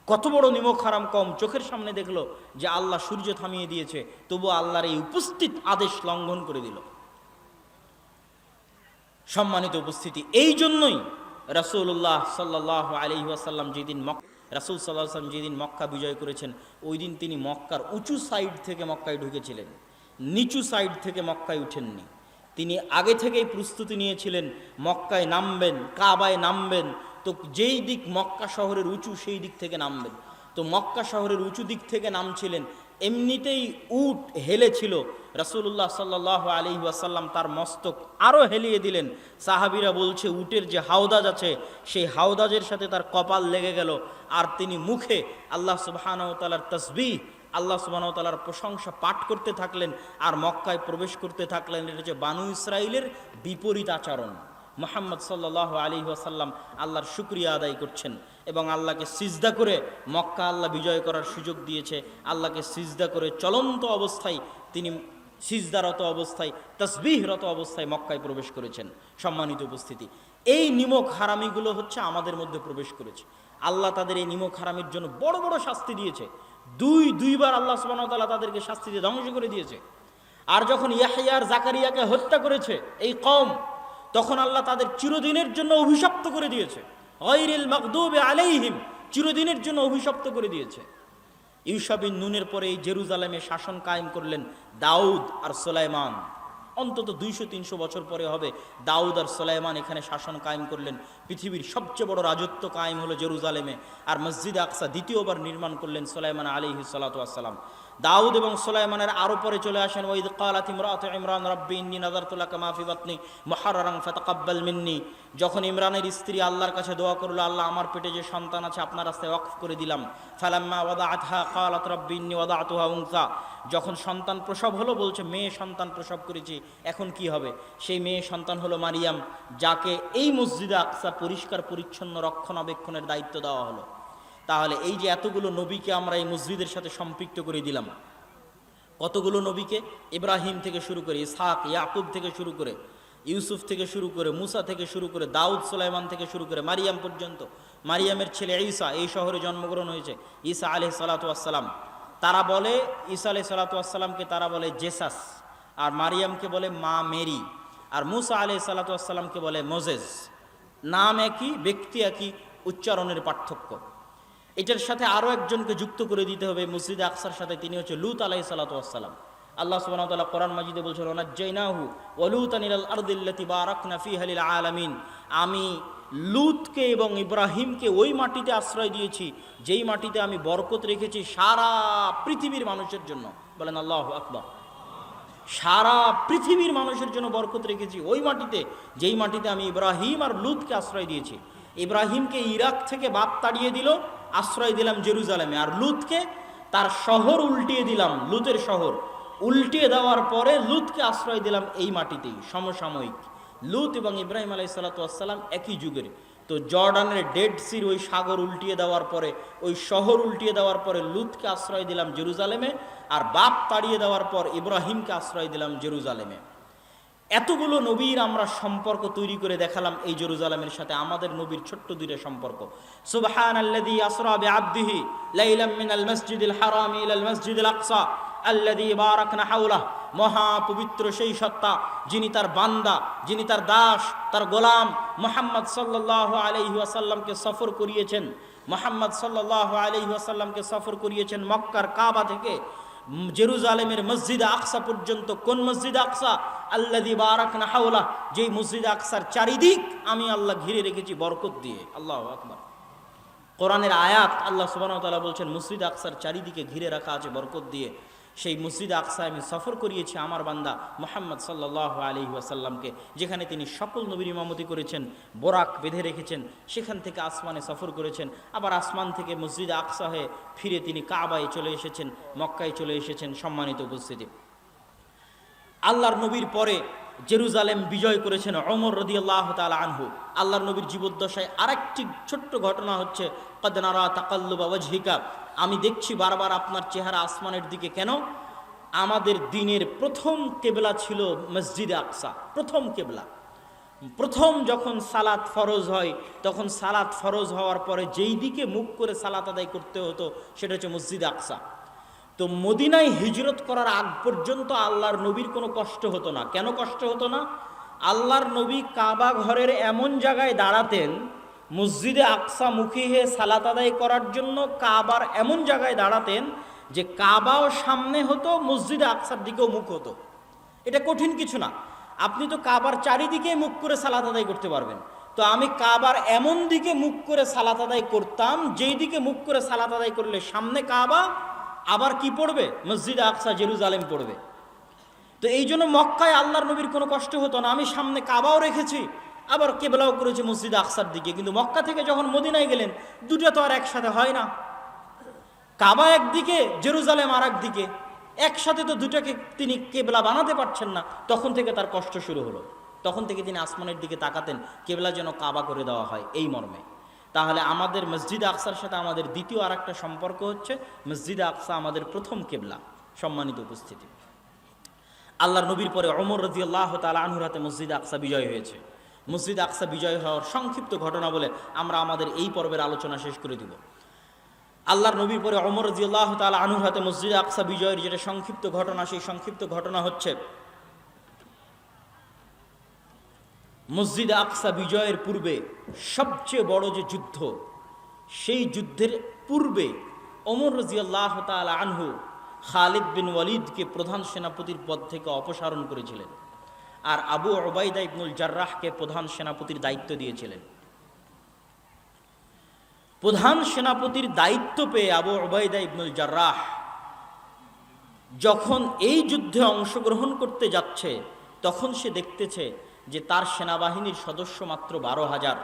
কত বড় নিমক হারাম কম চোখের সামনে দেখলো যে আল্লাহ সূর্য থামিয়ে দিয়েছে, তবু আল্লাহর এই উপস্থিত আদেশ লঙ্ঘন করে দিল। সম্মানিত উপস্থিতি, এই জন্যই রাসূলুল্লাহ সাল্লাল্লাহু আলাইহি ওয়াসাল্লাম যেদিন রাসূল সাল্লাল্লাহু আলাইহি ওয়াসাল্লাম যেদিন মক্কা বিজয় করেছেন, ওই দিন তিনি মক্কার উঁচু সাইড থেকে মক্কায় ঢুকেছিলেন, নিচু সাইড থেকে মক্কায় উঠেননি। তিনি আগে থেকেই প্রস্তুতি নিয়েছিলেন, মক্কায় নামবেন, কাবায় নামবেন, তো যেই দিক মক্কা শহরের উঁচু সেই দিক থেকে নামবেন। তো মক্কা শহরের উঁচু দিক থেকে নামছিলেন, এমনিতেই উট হেলেছিল, রাসূলুল্লাহ সাল্লাল্লাহু আলাইহি ওয়াসাল্লাম তার মস্তক আরও হেলিয়ে দিলেন। সাহাবীরা বলছে উটের যে হাওদাজ আছে সেই হাওদাজের সাথে তার কপাল লেগে গেল, আর তিনি মুখে আল্লাহ সুবহানাহু ওয়া তাআলার তাসবিহ, আল্লাহ সুবহানাহু ওয়া তাআলার প্রশংসা পাঠ করতে থাকলেন আর মক্কায় প্রবেশ করতে থাকলেন। এটা হচ্ছে বানু ইসরাইলের বিপরীত আচরণ। মুহাম্মদ সাল্লাল্লাহু আলাইহি ওয়াসাল্লাম আল্লাহর শুকরিয়া আদায় করছেন এবং আল্লাহকে সিজদা করে, মক্কা আল্লাহ বিজয় করার সুযোগ দিয়েছে, আল্লাহকে সিজদা করে চলন্ত অবস্থায় তিনি সিজদারত অবস্থায়, তাসবিহরত অবস্থায় মক্কায় প্রবেশ করেছেন। সম্মানিত উপস্থিতি, এই নিমক হারামিগুলো হচ্ছে আমাদের মধ্যে প্রবেশ করেছে। আল্লাহ তাদের এই নিমক হারামির জন্য বড় বড় শাস্তি দিয়েছে। দুইবার আল্লাহ সুবহানাহু ওয়া তাআলা তাদেরকে শাস্তি দিয়ে ধ্বংস করে দিয়েছে। আর যখন ইয়াহইয়া আর জাকারিয়াকে হত্যা করেছে এই কওম, তখন আল্লাহ তাদের চিরদিনের জন্য অভিশপ্ত করে দিয়েছে। গায়রিল মাগদুবি আলাইহিম, চিরদিনের জন্য অভিশপ্ত করে দিয়েছে। ইউশা বিন নুনের পরে এই জেরুজালেমে শাসন কায়েম করলেন দাউদ আর সুলাইমান। অন্তত 200-300 বছর পরে হবে দাউদ আর সুলাইমান এখানে শাসন কায়েম করলেন। পৃথিবীর সবচেয়ে বড় রাজত্ব কায়েম হলো জেরুজালেমে। আর মসজিদে আকসা দ্বিতীয়বার নির্মাণ করলেন সুলাইমান আলাইহিস সালাতু ওয়াস সালাম। দাউদ এবং সুলাইমানের আরও পরে চলে আসেন ওয়াইদ ক্বালাত ইমরাতু ইমরান রাব্বি ইন্নী নাযারতু লাকা মা ফি বাতনি মুহাররারান ফাতাকাব্বাল মিন্নি। যখন ইমরানের স্ত্রী আল্লাহর কাছে দোয়া করলো, আল্লাহ আমার পেটে যে সন্তান আছে আপনার রাস্তায় ওয়াকফ করে দিলাম। ফালাম্মা ওয়াদাআতহা ক্বালাত রাব্বি ইন্নী ওয়াদাতুহা উনসা। যখন সন্তান প্রসব হলো, বলছে মেয়ে সন্তান প্রসব করেছি, এখন কি হবে? সেই মেয়ে সন্তান হলো মারিয়াম, যাকে এই মসজিদে আকসা পরিষ্কার পরিচ্ছন্ন রক্ষণাবেক্ষণের দায়িত্ব দেওয়া হলো। তাহলে এই যে এতগুলো নবীকে আমরা এই মসজিদের সাথে সম্পৃক্ত করে দিলাম, কতগুলো নবীকে, ইব্রাহিম থেকে শুরু করে, ইসহাক ইয়াকুব থেকে শুরু করে, ইউসুফ থেকে শুরু করে, মুসা থেকে শুরু করে, দাউদ সুলাইমান থেকে শুরু করে মারিয়াম পর্যন্ত। মারিয়ামের ছেলে ঈসা এই শহরে জন্মগ্রহণ হয়েছে, ঈসা আলাইহিস সালাতু ওয়াস সালাম। তারা বলে ঈসা আলাইহিস সালাতু ওয়াস সালামকে তারা বলে জেসাস, আর মারিয়ামকে বলে মা মেরি, আর মুসা আলাইহিস সালাতু ওয়াস সালামকে বলে মোজেস। নাম একই, ব্যক্তি একই, উচ্চারণের পার্থক্য। এটার সাথে আরও একজনকে যুক্ত করে দিতে হবে মসজিদে আকসার সাথে, তিনি হচ্ছে লূত আলাইহিস সালাতু ওয়াস সালাম। আল্লাহ সুবহানাহু ওয়া তাআলা কোরআন মাজিদে বলছেন ওয়ানাজ্জাইনাহু ওয়া লূতান ইলাল আরদিল্লাতী বারাকনা ফিহা লিল আলামিন। আমি লূতকে এবং ইব্রাহিমকে ওই মাটিতে আশ্রয় দিয়েছি যেই মাটিতে আমি বরকত রেখেছি সারা পৃথিবীর মানুষের জন্য। বলেন আল্লাহু আকবার। সারা পৃথিবীর মানুষের জন্য বরকত রেখেছি ওই মাটিতে যেই মাটিতে আমি ইব্রাহিম আর লূতকে আশ্রয় দিয়েছি। ইব্রাহিমকে ইরাক থেকে বাপ তাড়িয়ে দিল, আশ্রয় দিলাম জেরুজালেমে, আর লূতকে তার শহর উল্টিয়ে দিলাম, লূতের শহর উল্টিয়ে দেওয়ার পরে লূতকে আশ্রয় দিলাম এই মাটিতেই। সমসাময়িক লূত এবং ইব্রাহিম আলাইহিস সালাতু ওয়াস সালাম একই যুগের। তো জর্ডানের ডেড সির ওই সাগর উল্টিয়ে দেওয়ার পরে, ওই শহর উল্টিয়ে দেওয়ার পরে লুতকে আশ্রয় দিলাম জেরুজালেমে, আর বাপ তাড়িয়ে দেওয়ার পর ইব্রাহিমকে আশ্রয় দিলাম জেরুজালেমে। এতগুলো নবীর আমরা সম্পর্ক তৈরি করে দেখালাম এই জেরুজালেমের সাথে। আমাদের নবীর ছোট্ট দুইটা সম্পর্ক, সুবহানাল্লাযী আসরা বিআবদিহি লাইলাম মিনাল মাসজিদিল হারামি ইলাল মাসজিদিল আকসা আল্লাযী বারাকনা হাওলাহ। মহা পবিত্র সেই সত্তা যিনি তার বান্দা, যিনি তার দাস, তার গোলাম মুহাম্মদ সাল্লাল্লাহু আলাইহি ওয়াসাল্লামকে সফর করিয়েছেন। মুহাম্মদ সাল্লাল্লাহু আলাইহি ওয়াসাল্লামকে সফর করিয়েছেন মক্কার কাবা থেকে জেরুজালেমের মসজিদ আকসা পর্যন্ত। কোন মসজিদ আকসা? আল্লাযী বারাকনা হাওলা, যেই মসজিদ আকসার চারিদিক আমি আল্লাহ ঘিরে রেখেছি বরকত দিয়ে। আল্লাহু আকবার। কোরআনের আয়াত, আল্লাহ সুবহানাহু ওয়া তাআলা বলছেন মসজিদ আকসার চারিদিকে ঘিরে রাখা আছে বরকত দিয়ে। সেই মসজিদ আকসায় আমি সফর করিয়েছি আমার বান্দা মুহাম্মদ সাল্লাল্লাহু আলাইহি ওয়াসাল্লামকে, যেখানে তিনি সকল নবীর ইমামতি করেছেন, বোরাক বেঁধে রেখেছেন, সেখান থেকে আসমানে সফর করেছেন। আবার আসমান থেকে মসজিদ আকসা হয়ে ফিরে তিনি কাবায় চলে এসেছেন, মক্কায় চলে এসেছেন। সম্মানিত উপস্থিতি, আল্লাহর নবীর পরে জেরুজালেম বিজয় করেছেন ওমর রাদিয়াল্লাহু তাআলা আনহু। আল্লাহর নবীর জীবদ্দশায় আরেকটি ছোট্ট ঘটনা হচ্ছে, কদ নারা তাকাল্লুবা ওয়াজহিকা, আমি দেখছি বারবার আপনার চেহারা আসমানের দিকে। কেন? আমাদের দিনের প্রথম কেবলা ছিল মসজিদে আকসা, প্রথম কেবলা। প্রথম যখন সালাত ফরজ হয়, তখন সালাত ফরজ হওয়ার পরে যেই দিকে মুখ করে সালাত আদায় করতে হতো সেটা হচ্ছে মসজিদে আকসা। তো মদিনায় হিজরত করার আগ পর্যন্ত আল্লাহর নবীর কোনো কষ্ট হতো না। কেন কষ্ট হতো না? আল্লাহর নবী কাবা ঘরের এমন জায়গায় দাঁড়াতেন, মসজিদে আকসা মুখী হয়ে সালাত আদায় করার জন্য কাবার এমন জায়গায় দাঁড়াতেন যে কাবাও সামনে হতো, মসজিদে আকসার দিকেও মুখ হতো। এটা কঠিন কিছু না, আপনি তো কাবার চারিদিকে মুখ করে সালাত আদায় করতে পারবেন। তো আমি কাবার এমন দিকে মুখ করে সালাত আদায় করতাম, যেই দিকে মুখ করে সালাত আদায় করলে সামনে কাবা, আবার কি পড়বে? মসজিদে আকসা জেরুজালেম পড়বে। তো এই জন্য মক্কায় আল্লাহর নবীর কোনো কষ্ট হতো না। আমি সামনে কাবাও রেখেছি, আবার কেবলাও করেছি মসজিদে আকসার দিকে। কিন্তু মক্কা থেকে যখন মদিনায় গেলেন, দুটো তো আর একসাথে হয় না। কাবা একদিকে, জেরুজালেম আর একদিকে, একসাথে তো দুটাকে তিনি কেবলা বানাতে পারছেন না। তখন থেকে তার কষ্ট শুরু হলো। তখন থেকে তিনি আসমানের দিকে তাকাতেন, কেবলা যেন কাবা করে দেওয়া হয়, এই মর্মে। তাহলে আমাদের মসজিদে আকসার সাথে আমাদের দ্বিতীয় আর একটা সম্পর্ক হচ্ছে, মসজিদে আকসা আমাদের প্রথম কেবলা। সম্মানিত উপস্থিতি, আল্লাহর নবীর পরে ওমর রাদিয়াল্লাহু তাআলা আনহুর হাতে মসজিদে আকসা বিজয় হয়েছে। মসজিদে আকসা বিজয় হওয়ার সংক্ষিপ্ত ঘটনা বলে আমরা আমাদের এই পর্বের আলোচনা শেষ করে দিব। আল্লাহর নবীর পরে ওমর রাদিয়াল্লাহু তাআলা আনহুর হাতে মসজিদে আকসা বিজয়ের যেটা সংক্ষিপ্ত ঘটনা, সেই সংক্ষিপ্ত ঘটনা হচ্ছে, মসজিদে আকসা বিজয়ের পূর্বে সবচেয়ে বড় যে যুদ্ধ, সেই যুদ্ধের পূর্বে ওমর রাদিয়াল্লাহু তাআলা আনহু খালিদ বিন ওয়ালিদকে প্রধান সেনাপতির পদ থেকে অপসারণ করেছিলেন, আর আবু উবাইদা ইবনুল জাররাহকে প্রধান সেনাপতির দায়িত্ব দিয়েছিলেন। প্রধান সেনাপতির দায়িত্ব পেয়ে আবু উবাইদা ইবনুল জাররাহ যখন এই যুদ্ধে অংশগ্রহণ করতে যাচ্ছে, তখন সে দেখতেছে যে তার সেনাবাহিনীর সদস্য মাত্র 12,000,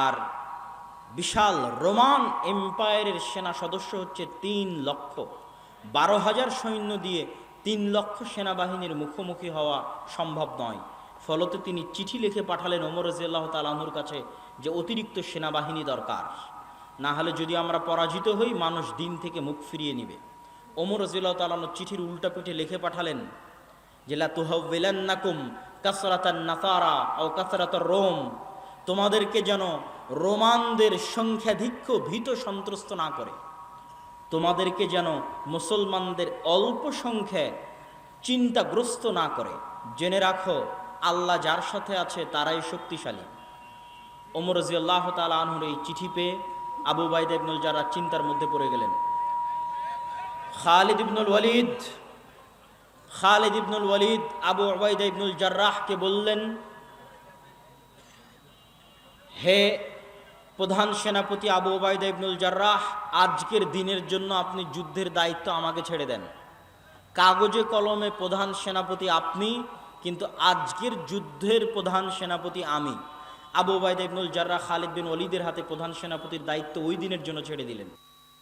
আর বিশাল রোমান এম্পায়ারের সেনা সদস্য হচ্ছে 3 লক্ষ। 12,000 সৈন্য দিয়ে 3 লক্ষ সেনাবাহিনীর মুখোমুখি হওয়া সম্ভব নয়। ফলত তিনি চিঠি লিখে পাঠালেন ওমর রাদিয়াল্লাহু তাআলা আনহুর কাছে যে অতিরিক্ত সেনাবাহিনী দরকার, না হলে যদি আমরা পরাজিত হই মানুষ দিন থেকে মুখ ফিরিয়ে নেবে। ওমর রাদিয়াল্লাহু তাআলা আনহু চিঠির উল্টা পিঠে লিখে পাঠালেন যে লা তুহাওয়িলান্নাকুম কাসরাতান নাসারা আও কাসরাতার রোম, তোমাদেরকে যেন রোমানদের সংখ্যাধিক্য ভীত সন্ত্রস্ত না করে, তোমাদেরকে যেন মুসলমানদের অল্প সংখ্যায় চিন্তাগ্রস্ত না করে। জেনে রাখো আল্লাহ যার সাথে আছে তারাই শক্তিশালী। ওমর রাদিয়াল্লাহু তাআলা আনহুর এই চিঠি পেয়ে আবু উবাইদা ইবনুল জাররাহ চিন্তার মধ্যে পড়ে গেলেন। খালিদ ইবনুল ওয়ালিদ আবু উবাইদা ইবনুল জাররাহকে বললেন, হে প্রধান সেনাপতি আবু উবাইদা ইবনুল জাররাহ, আজকের দিনের জন্য আপনি যুদ্ধের দায়িত্ব আমাকে ছেড়ে দেন। কাগজে কলমে প্রধান সেনাপতি আপনি, কিন্তু আজকের যুদ্ধের প্রধান সেনাপতি আমি। আবু উবাইদা ইবনুল জাররাহ খালিদ বিন ওয়ালিদের হাতে প্রধান সেনাপতির দায়িত্ব ওই দিনের জন্য ছেড়ে দিলেন।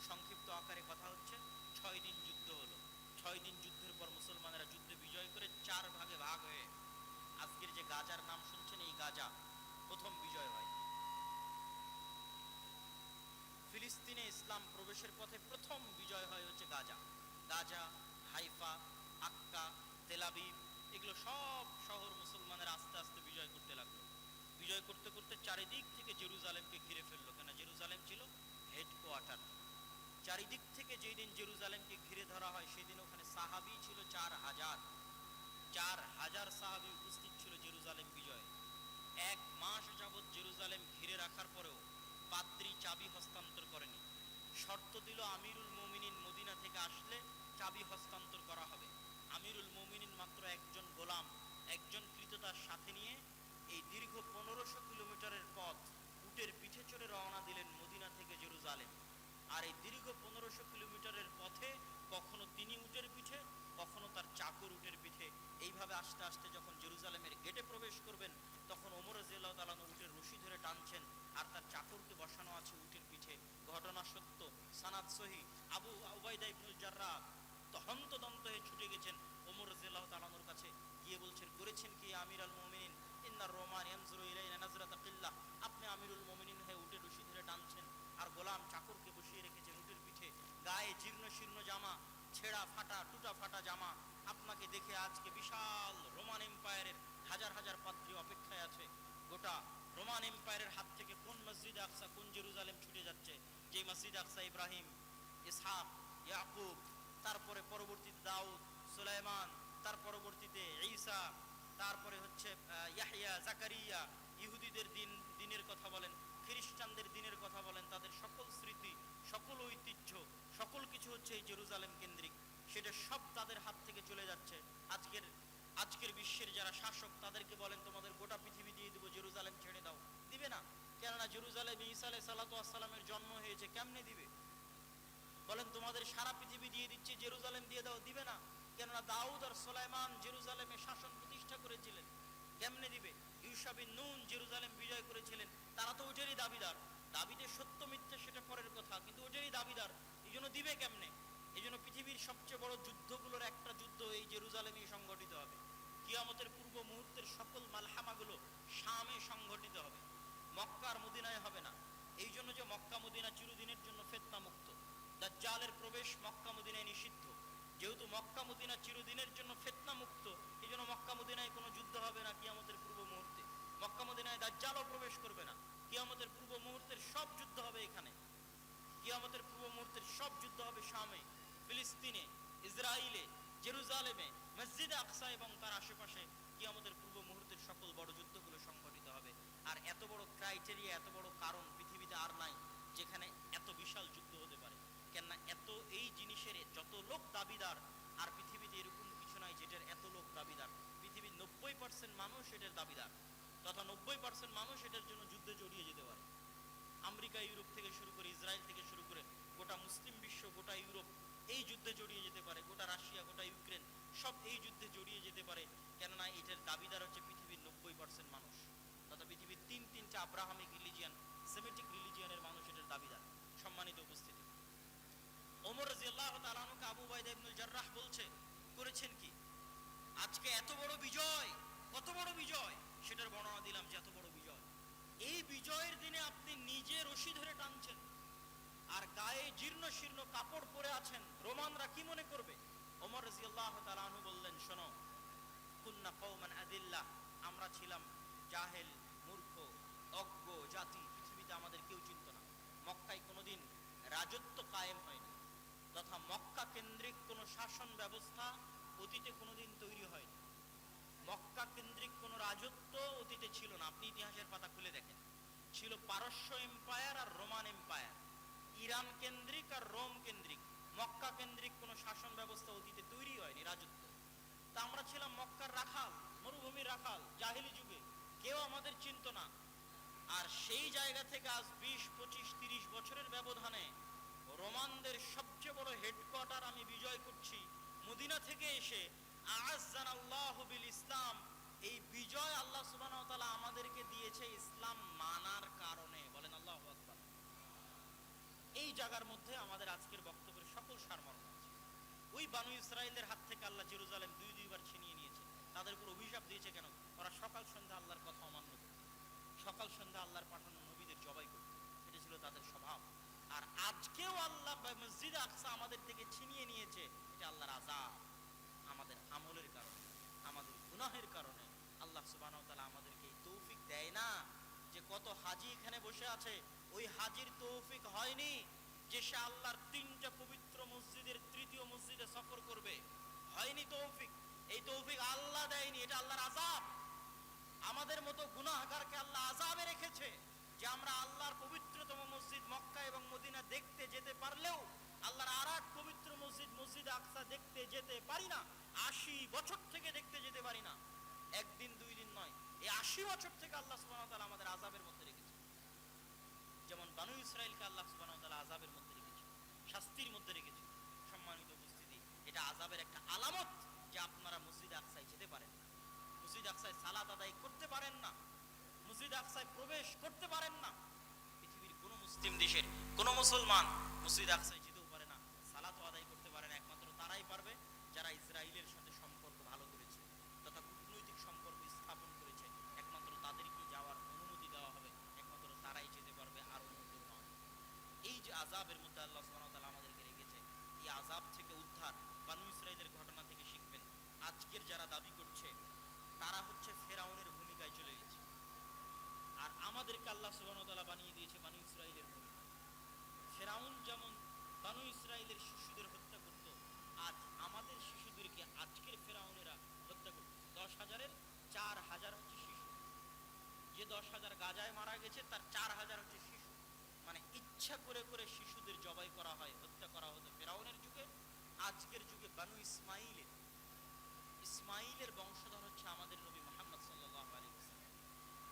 সংক্ষিপ্ত আকারে কথা হচ্ছে, 6 দিন যুদ্ধ হলো। 6 দিন যুদ্ধের পর মুসলমানেরা যুদ্ধে বিজয় করে 4 ভাগে ভাগ হয়ে আজকের যে গাজার নাম শুনছেন, এই গাজা প্রথম বিজয় হয়। ফিলিস্তিনে ইসলাম প্রবেশের পথে প্রথম বিজয় হয় হচ্ছে গাজা, হাইফা, আক্কা, তেলাবিব, এগুলো সব শহর মুসলমানের আস্তে আস্তে বিজয় করতে লাগলো। বিজয় করতে করতে চারিদিক থেকে জেরুজালেমকে ঘিরে ফেললো, কেন জেরুজালেম ছিল হেডকোয়ার্টার। চারিদিক থেকে যেই দিন জেরুজালেমকে ঘিরে ধরা হয় সেদিন ওখানে সাহাবি ছিল 4,000 সাহাবি উপস্থিত ছিল জেরুজালেম বিজয়ে। 1 মাস যাবৎ জেরুজালেম ঘিরে রাখার পরেও পাদ্রী চাবি হস্তান্তর করেনি। শর্ত দিল আমিরুল মুমিনিন মদিনা থেকে আসলে চাবি হস্তান্তর করা হবে। আমিরুল মুমিনিন মাত্র একজন গোলাম, একজন কৃতদার সাথে নিয়ে এই দীর্ঘ 1500 কিলোমিটারের পথ উটের পিঠে চড়ে রওনা দিলেন মদিনা থেকে জেরুজালেম। আর এই দীর্ঘ 1500 কিলোমিটারের পথে কখনো তিনি উটের পিঠে, কখনো তার চাকর উটের পিঠে, এইভাবে আস্তে আস্তে যখন জেরুজালেমের গেটে প্রবেশ করবেন তখন ওমর রাদিয়াল্লাহু তাআলা উটের রশি ধরে টানছেন আর তার চাকরকে বসানো আছে উটের পিঠে। ঘটনা সত্য, সানাদ সহি। আবু উবাইদা ইবনুল জাররাহ হন্তদন্ত হয়ে ছুটে গেছেন ওমর রাদিয়াল্লাহু তাআলার কাছে, গিয়ে বলছেন, করেছেন কি আমিরুল মুমিনিন? ইন্নার রোমান ইয়ানজুরু ইলাইনা নাজরাতা কিল্লাহ। আপনি আমিরুল মুমিনিন হয়ে উটের রশি ধরে টানছেন আর গোলাম চাকরকে বসিয়ে রেখেছেন উটের পিঠে, গায়ে জীর্ণ শীর্ণ জামা, ছেঁড়া ফাটা টুটা ফাটা জামা। আপনাকে দেখে আজকে বিশাল রোমান এম্পায়ারের হাজার হাজার পাদ্রী অপেক্ষায় আছে। গোটা রোমান এম্পায়ারের হাত থেকে কোন মসজিদে আকসা, কোন জেরুজালেম ছুটে যাচ্ছে, যে মসজিদ আকসা ইব্রাহিম, ইসহাক, ইয়াকুব, তারপরে পরবর্তীতে দাউদ, সুলাইমান, তার পরবর্তীতে ঈসা, তারপরে হচ্ছে ইয়াহইয়া, জাকারিয়া, ইহুদিদের দিনের কথা বলেন, খ্রিস্টানদের দিনের কথা বলেন, তাদের সকল স্মৃতি, সকল ঐতিহ্য, সকল কিছু হচ্ছে এই জেরুজালেম কেন্দ্রিক। সেটা সব তাদের হাত থেকে চলে যাচ্ছে। আজকের বিশ্বের যারা শাসক তাদেরকে বলেন তোমাদের গোটা পৃথিবী দিয়ে দেবো, জেরুজালেম ছেড়ে দাও, দিবে না। কেননা জেরুজালেম ঈসা আলাইহিস সালাতু ওয়াস সালামের জন্ম হয়েছে, কেমনে দিবে? বলেন তোমাদের সারা পৃথিবী দিয়ে দিচ্ছি, জেরুজালেম দিয়ে দাও, দিবে না। কেননা দাউদ আর সুলাইমান জেরুজালেমে শাসন প্রতিষ্ঠা করেছিলেন, কেমনে দিবে? ইউশা বিন নুন জেরুজালেম বিজয় করেছিলেন, তারা তো ওটারই দাবিদার। দাবিতে সত্য মিথ্যে সেটা পরের কথা, কিন্তু ওটারই দাবিদার, এই জন্য দিবে কেমনে? এই জন্য পৃথিবীর সবচেয়ে বড় যুদ্ধগুলোর একটা যুদ্ধ এই জেরুজালেমেই সংগঠিত হবে। কিয়ামতের পূর্ব মুহূর্তের সকল মালহামাগুলো শামে সংগঠিত হবে, মক্কা আর মদিনায় হবে না। এই জন্য যে মক্কা মদিনা চিরদিনের জন্য ফিতনা মুক্ত, দাজ্জালের প্রবেশ মক্কা মদিনায় নিষিদ্ধ। যেহেতু মক্কা মদিনা চিরদিনের জন্য ফিতনা মুক্ত, এই জন্য মক্কা মদিনায় কোনো যুদ্ধ হবে না কিয়ামতের পূর্ব মুহূর্তে। মক্কা মদিনায় দাজ্জালও প্রবেশ করবে না। কিয়ামতের পূর্ব মুহূর্তের সব যুদ্ধ হবে এখানে। কিয়ামতের পূর্ব মুহূর্তের সব যুদ্ধ হবে শামে, ফিলিস্তিনে, ইসরায়েলে, জেরুজালেমে, মসজিদে আকসা এবং তার আশেপাশে। কিয়ামতের পূর্ব মুহূর্তের সকল বড় যুদ্ধগুলো সংঘটিত হবে। আর এত বড় ক্রাইটেরিয়া, এত বড় কারণ পৃথিবীতে আর নাই যেখানে এত বিশাল যুদ্ধ হতে পারে। কেননা এত এই জিনিসের যত লোক দাবিদার, আর পৃথিবীতে এরকম কিছু নাই যেটার এত লোক দাবিদার। পৃথিবীর 90% মানুষ এটার দাবিদার, তথা 90% মানুষ এটার জন্য যুদ্ধে জড়িয়ে যেতে পারে। আমেরিকা, ইউরোপ থেকে শুরু করে, ইসরায়েল থেকে শুরু করে গোটা মুসলিম বিশ্ব, গোটা ইউরোপ এই যুদ্ধে জড়িয়ে যেতে পারে। গোটা রাশিয়া, গোটা ইউক্রেন সব এই যুদ্ধে জড়িয়ে যেতে পারে। কেননা এটার দাবিদার হচ্ছে পৃথিবীর 90% মানুষ, তথা পৃথিবীর তিনটা আব্রাহামিক রিলিজিয়ান, সেমিটিক রিলিজিয়ানের মানুষ এটার দাবিদার। সম্মানিত উপস্থিতি, ওমর রাদিয়াল্লাহু তাআলা আনহু আবু উবাইদা ইবনুল জাররাহ বলছে, করেছেন কি? আজকে এত বড় বিজয়, কত বড় বিজয় সেটার বর্ণনা দিলাম যে এত বড় বিজয়। এই বিজয়ের দিনে আপনি নিজে রশি ধরে টানছেন আর গায়ে জীর্ণ শীর্ণ কাপড় পরে আছেন, রোমানরা কি মনে করবে? ওমর রাদিয়াল্লাহু তাআলা আনহু বললেন, শোনো, কুন্না কওমান আদিল্লাহ, আমরা ছিলাম জাহেল, মূর্খ, অজ্ঞ জাতি, পৃথিবীতে আমাদের কেউ চিনত না। মক্কায় কোনোদিন রাজত্ব কায়েম হয়নি, তথা মক্কা কেন্দ্রিক কোনো শাসন ব্যবস্থা অতীতে কোনোদিন তৈরি হয়নি। মক্কা কেন্দ্রিক কোনো রাজত্ব অতীতে ছিল না। আপনি ইতিহাসের পাতা খুলে দেখেন, ছিল পারস্য এম্পায়ার আর রোমান এম্পায়ার, ইরান কেন্দ্রিক আর রোম কেন্দ্রিক। মক্কা কেন্দ্রিক কোনো শাসন ব্যবস্থা অতীতে তৈরি হয়নি, রাজত্ব। তা আমরা ছিলাম মক্কার রাখাল, মরুভূমির রাখাল, জাহেলি যুগে কেউ আমাদের চিনত না। আর সেই জায়গা থেকে আজ 20, 25, 30 বছরের ব্যবধানে রোমানদের সবচেয়ে বড় হেডকোয়ার্টার আমি বিজয় করছি মদিনা থেকে এসে। আ'আজ্জানাল্লাহু বিল ইসলাম, এই বিজয় আল্লাহ সুবহানাহু ওয়া তাআলা আমাদেরকে দিয়েছে ইসলাম মানার কারণে। বলেন আল্লাহু আকবার। এই জায়গার মধ্যে আমাদের আজকের বক্তব্যের সকল সারমর্ম আছে। ওই বানু ইসরায়েলের হাত থেকে আল্লাহ জেরুজালেম দুইবার ছিনিয়ে নিয়েছে। তাদের উপর অভিশাপ দিয়েছে কেন? ওরা সকাল সন্ধ্যা আল্লাহর কথা অমান্য করত, সকাল সন্ধ্যা আল্লাহর পাঠানো নবীদের জবাই করত, এটা ছিল তাদের স্বভাব। আর আজকেও আল্লাহ মসজিদ আকসা আমাদের থেকে ছিনিয়ে নিয়েছে, এটা আল্লাহর আযাব। আমাদের আমলের কারণে, আমাদের গুনাহের কারণে আল্লাহ সুবহানাহু ওয়া তাআলা আমাদেরকে এই তৌফিক দেয় না। যে কত হাজী এখানে বসে আছে, ওই হাজীর তৌফিক হয়নি যে সে আল্লাহর তিনটা পবিত্র মসজিদের তৃতীয় মসজিদে সফর করবে, হয়নি তৌফিক। এই তৌফিক আল্লাহ দেয়নি, এটা আল্লাহর আযাব। আমাদের মতো গুনাহগারকে আল্লাহ আযাবে রেখেছে যে আমরা আল্লাহর পবিত্রতম মসজিদ মক্কা এবং মদিনা দেখতে যেতে পারলেও আল্লাহর আর এক পবিত্র মসজিদ মসজিদ আকসা দেখতে যেতে পারি না। ৮০ বছর থেকে দেখতে যেতে পারি না, একদিন দুই দিন নয়, এই ৮০ বছর থেকে আল্লাহ সুবহানাহু ওয়া তাআলা আমাদের আযাবের মধ্যে রেখেছে। যেমন বানু ইসরাইলকে আল্লাহ সুবহানাহু ওয়া তাআলা আযাবের মধ্যে রেখেছে, শাস্তির মধ্যে রেখেছে। সম্মানিত উপস্থিতি, এটা আযাবের একটা আলামত যে আপনারা মসজিদ আকসায় যেতে পারেন না, মসজিদ আকসায় সালাত আদায় করতে পারেন না, মসজিদ আকসায় প্রবেশ করতে পারেন না। পৃথিবীর কোন মুসলিম দেশের কোন মুসলমান মসজিদ আকসায় যেতেও পারে না, সালাতও আদায় করতে পারে না। একমাত্র তারাই পারবে যারা ইসরায়েলের সাথে সম্পর্ক ভালো করেছে তথা কূটনৈতিক সম্পর্ক স্থাপন করেছে, একমাত্র তাদেরকেই যাওয়ার অনুমতি দেওয়া হবে, একমাত্র তারাই যেতে পারবে, আর অন্য কেউ নয়। এই যে আযাবের মধ্যে আল্লাহ সুবহানাহু ওয়া তাআলা আমাদেরকে রেখেছে, এই আযাব থেকে উদ্ধার বানু ইসরাইলের ঘটনা থেকে শিখবেন। আজকের যারা দাবি করছে তারা হচ্ছে ফেরাউনের ভূমিকায় চলে গেছে, আর আমাদেরকে আল্লাহ সুবহানাহু ওয়া তাআলা বানিয়ে দিয়েছে বানু ইসরাইলের ভূমিকা। ফেরাউন যেমন বানু ইসরাইলের শিশুদের হত্যা করত, আজ আমাদের শিশুদেরকে আজকের ফেরাউনেরা হত্যা করত। ১০,০০০-এর ৪,০০০ হচ্ছে শিশু। যে ১০,০০০ গাজায় মারা গেছে তার ৪,০০০ হচ্ছে শিশু। মানে ইচ্ছা করে করে শিশুদের জবাই করা হয়, হত্যা করা হতো ফেরাউনের যুগে। আজকের যুগে বানু ইসমাইলের বংশধর হচ্ছে আমাদের নবী মুহাম্মদ সাল্লাল্লাহু আলাইহি ওয়াসাল্লাম।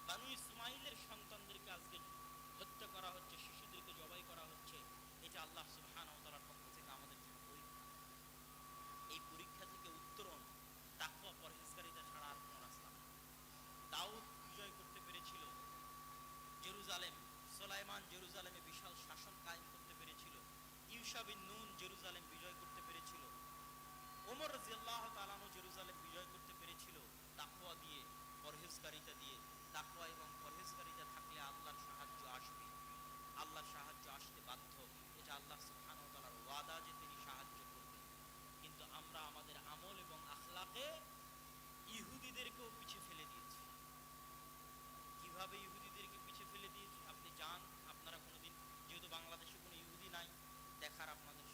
বানু ইসমাইলের সন্তানদেরকে আজকে হত্যা করা হচ্ছে, শিশুদেরকে জবাই করা হচ্ছে। এটা আল্লাহ সুবহানাহু ওয়া তাআলার পক্ষ থেকে আমাদের জন্য পরীক্ষা। এই পরীক্ষা থেকে উত্তরণ তাকওয়া পরহেজগারিতা ছাড়া আর কোনো রাস্তা নেই। দাউদ বিজয় করতে পেরেছিল জেরুজালেম, সুলাইমান জেরুজালেমে বিশাল শাসন কায়েম করতে পেরেছিল, ইউশা বিন নুন জেরুজালেম বিজয় করতে পেরেছিল, ওমর রাদিয়াল্লাহু তাআলা আনহু জেরুজালেম বিজয় করতে পেরেছিল তাকওয়া দিয়ে, পরহেজগারিতা দিয়ে। তাকওয়া এবং পরহেজগারিতা থাকলে আল্লাহর সাহায্য আসবে, আল্লাহর সাহায্য আসতে বাধ্য। এটা আল্লাহ সুবহানাহু ওয়া তাআলার ওয়াদা যে তিনি সাহায্য করবেন। কিন্তু আমরা আমাদের আমল এবং আখলাকে ইহুদিদেরকেও পিছে ফেলে দিয়েছি। কিভাবে ইহুদিদেরকে পিছে ফেলে দিয়েছি? আপনি যান, আপনারা কোনোদিন, যেহেতু বাংলাদেশে কোনো ইহুদি নাই, দেখার আপনাদের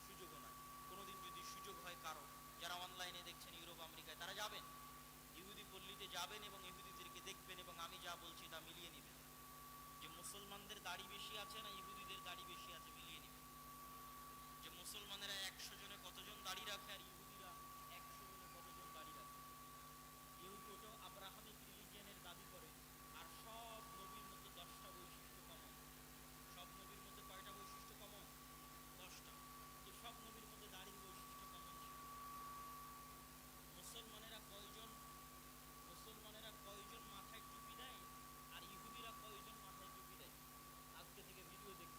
সুযোগও নাই, কোনোদিন যদি সুযোগ হয় কারো, যারা অনলাইনে দেখছেন ইউরোপ আমেরিকায়, তারা যাবেন, ইহুদি পল্লীতে যাবেন এবং ইহুদিদেরকে দেখবেন এবং আমি যা বলছি তা মিলিয়ে নেবেন যে মুসলমানদের দাড়ি বেশি আছে না ইহুদিদের দাড়ি বেশি আছে, মিলিয়ে নেবেন। যে মুসলমানেরা ১০০ জনে কতজন দাড়ি রাখে আর ইহুদিরা ১০০ জনে কতজন দাড়ি রাখে। ইহুদি ওটাও আব্রাহামিক রিলিজিয়নের দাবি করে, আর সব নবীর মধ্যে ১০টা বৈশিষ্ট্য কমন। সব নবীর মধ্যে কয়টা বৈশিষ্ট্য কমন? 10টা। তো সব নবীর মধ্যে দাড়ির বৈশিষ্ট্য কমন ছিল। মুসলমানেরা কয়জন মাথায় টুপি দেয় আর ইহুদিরা কয়জন মাথায় টুপি দেয়? আজকে থেকে ভিডিও দেখে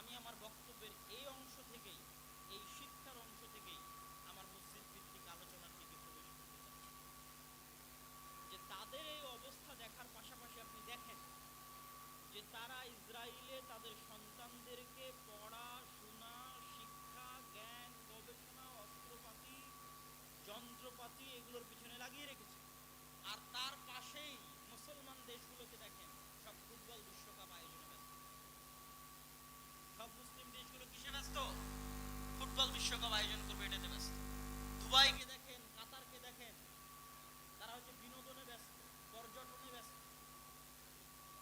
আমি আমার বক্তব্যের এই অংশ থেকেই, এই শিক্ষার অংশ থেকেই আমার মসজিদ ভিত্তিক আলোচনার দিকে প্রবেশ করতে চাচ্ছি। যে তাদের এই অবস্থা দেখার পাশাপাশি আপনি দেখেন যে তারা ইসরায়েলে তাদের সন্তানদেরকে পড়াশোনা, শিক্ষা, জ্ঞান, গবেষণা, অস্ত্রপাতি, যন্ত্রপাতি এগুলোর পিছনে লাগিয়ে রেখেছে। আর তার পাশেই মুসলমান দেশগুলোকে দেখেন, সব ফুটবল বিশ্বকাপ আয়োজনে ব্যস্ত। সব মুসলিম দেশগুলো কিসে ব্যস্ত? ফুটবল বিশ্বকাপ আয়োজন করবে, এটাতে ব্যস্ত। দুবাইকে দেখেন, কাতারকে দেখেন, তারা হচ্ছে বিনোদনে ব্যস্ত, পর্যটনে ব্যস্ত।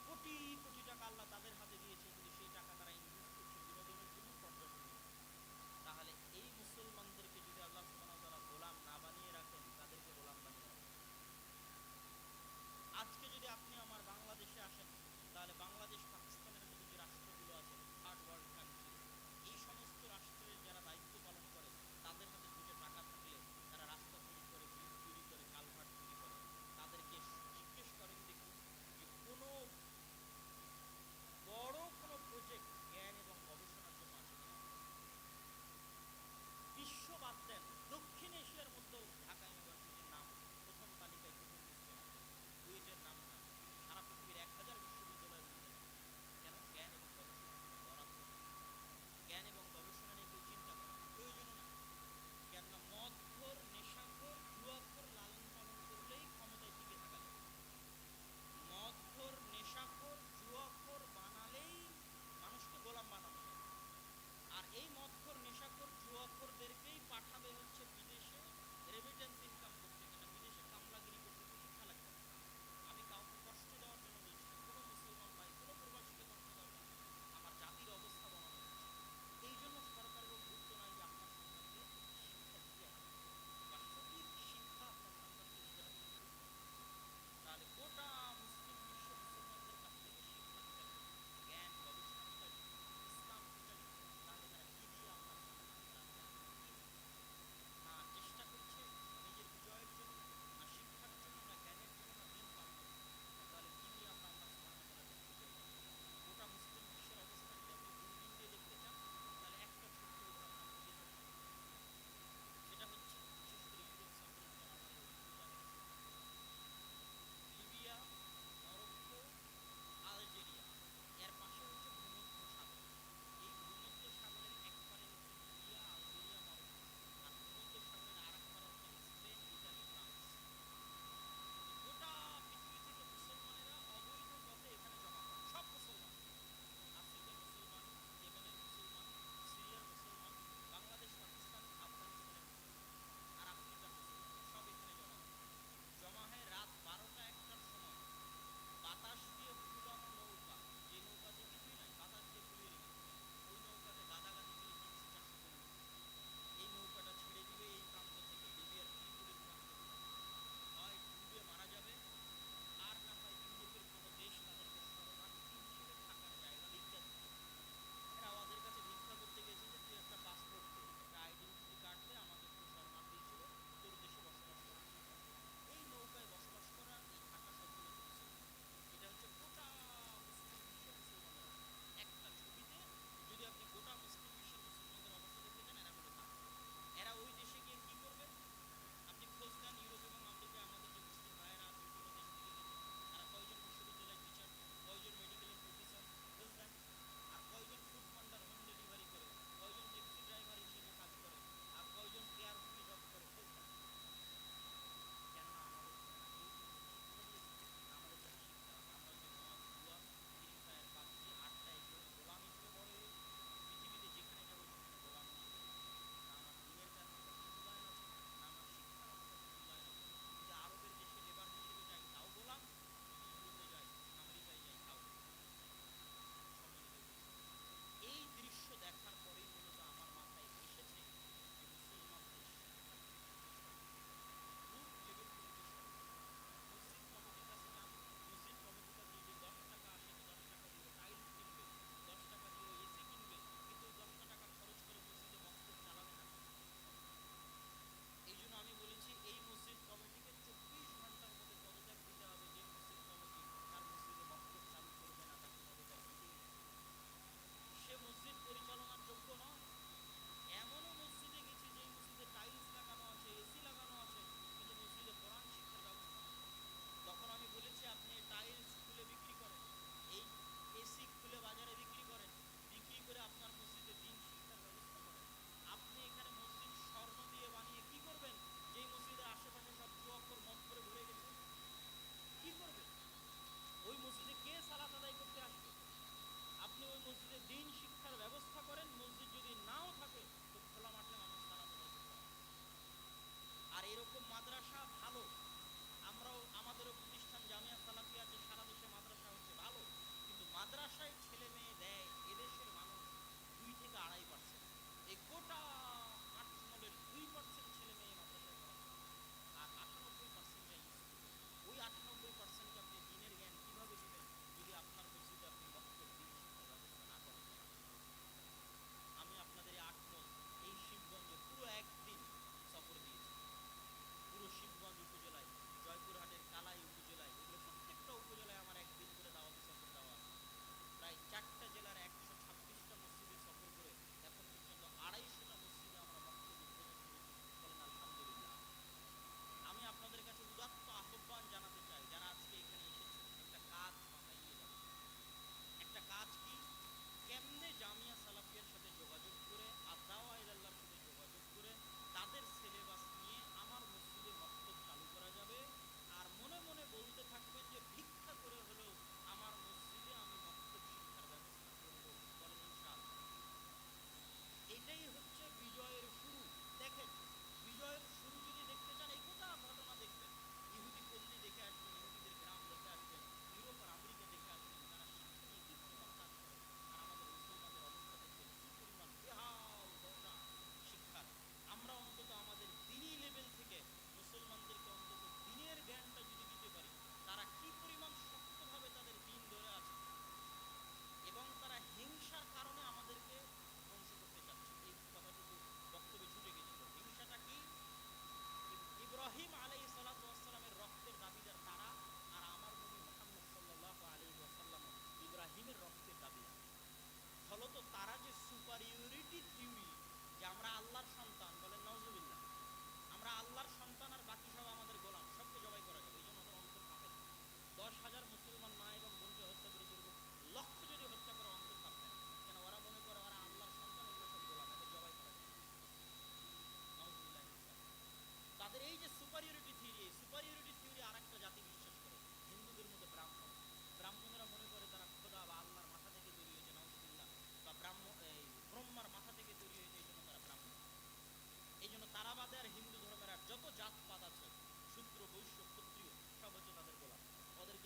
কোটি কোটি টাকা আল্লাহ তাদের হাতে দিয়েছে, কিন্তু সেই টাকা তারা ইনভেস্ট করছে বিনোদনের জন্য, পর্যটনের জন্য। তাহলে এই মুসলমানদেরকে যদি আল্লাহ সুবহানাহু ওয়া তাআলা গোলাম না বানিয়ে রাখেন, তাদেরকে গোলাম বানিয়ে রাখেন। আজকে যদি আপনি আমার বাংলাদেশে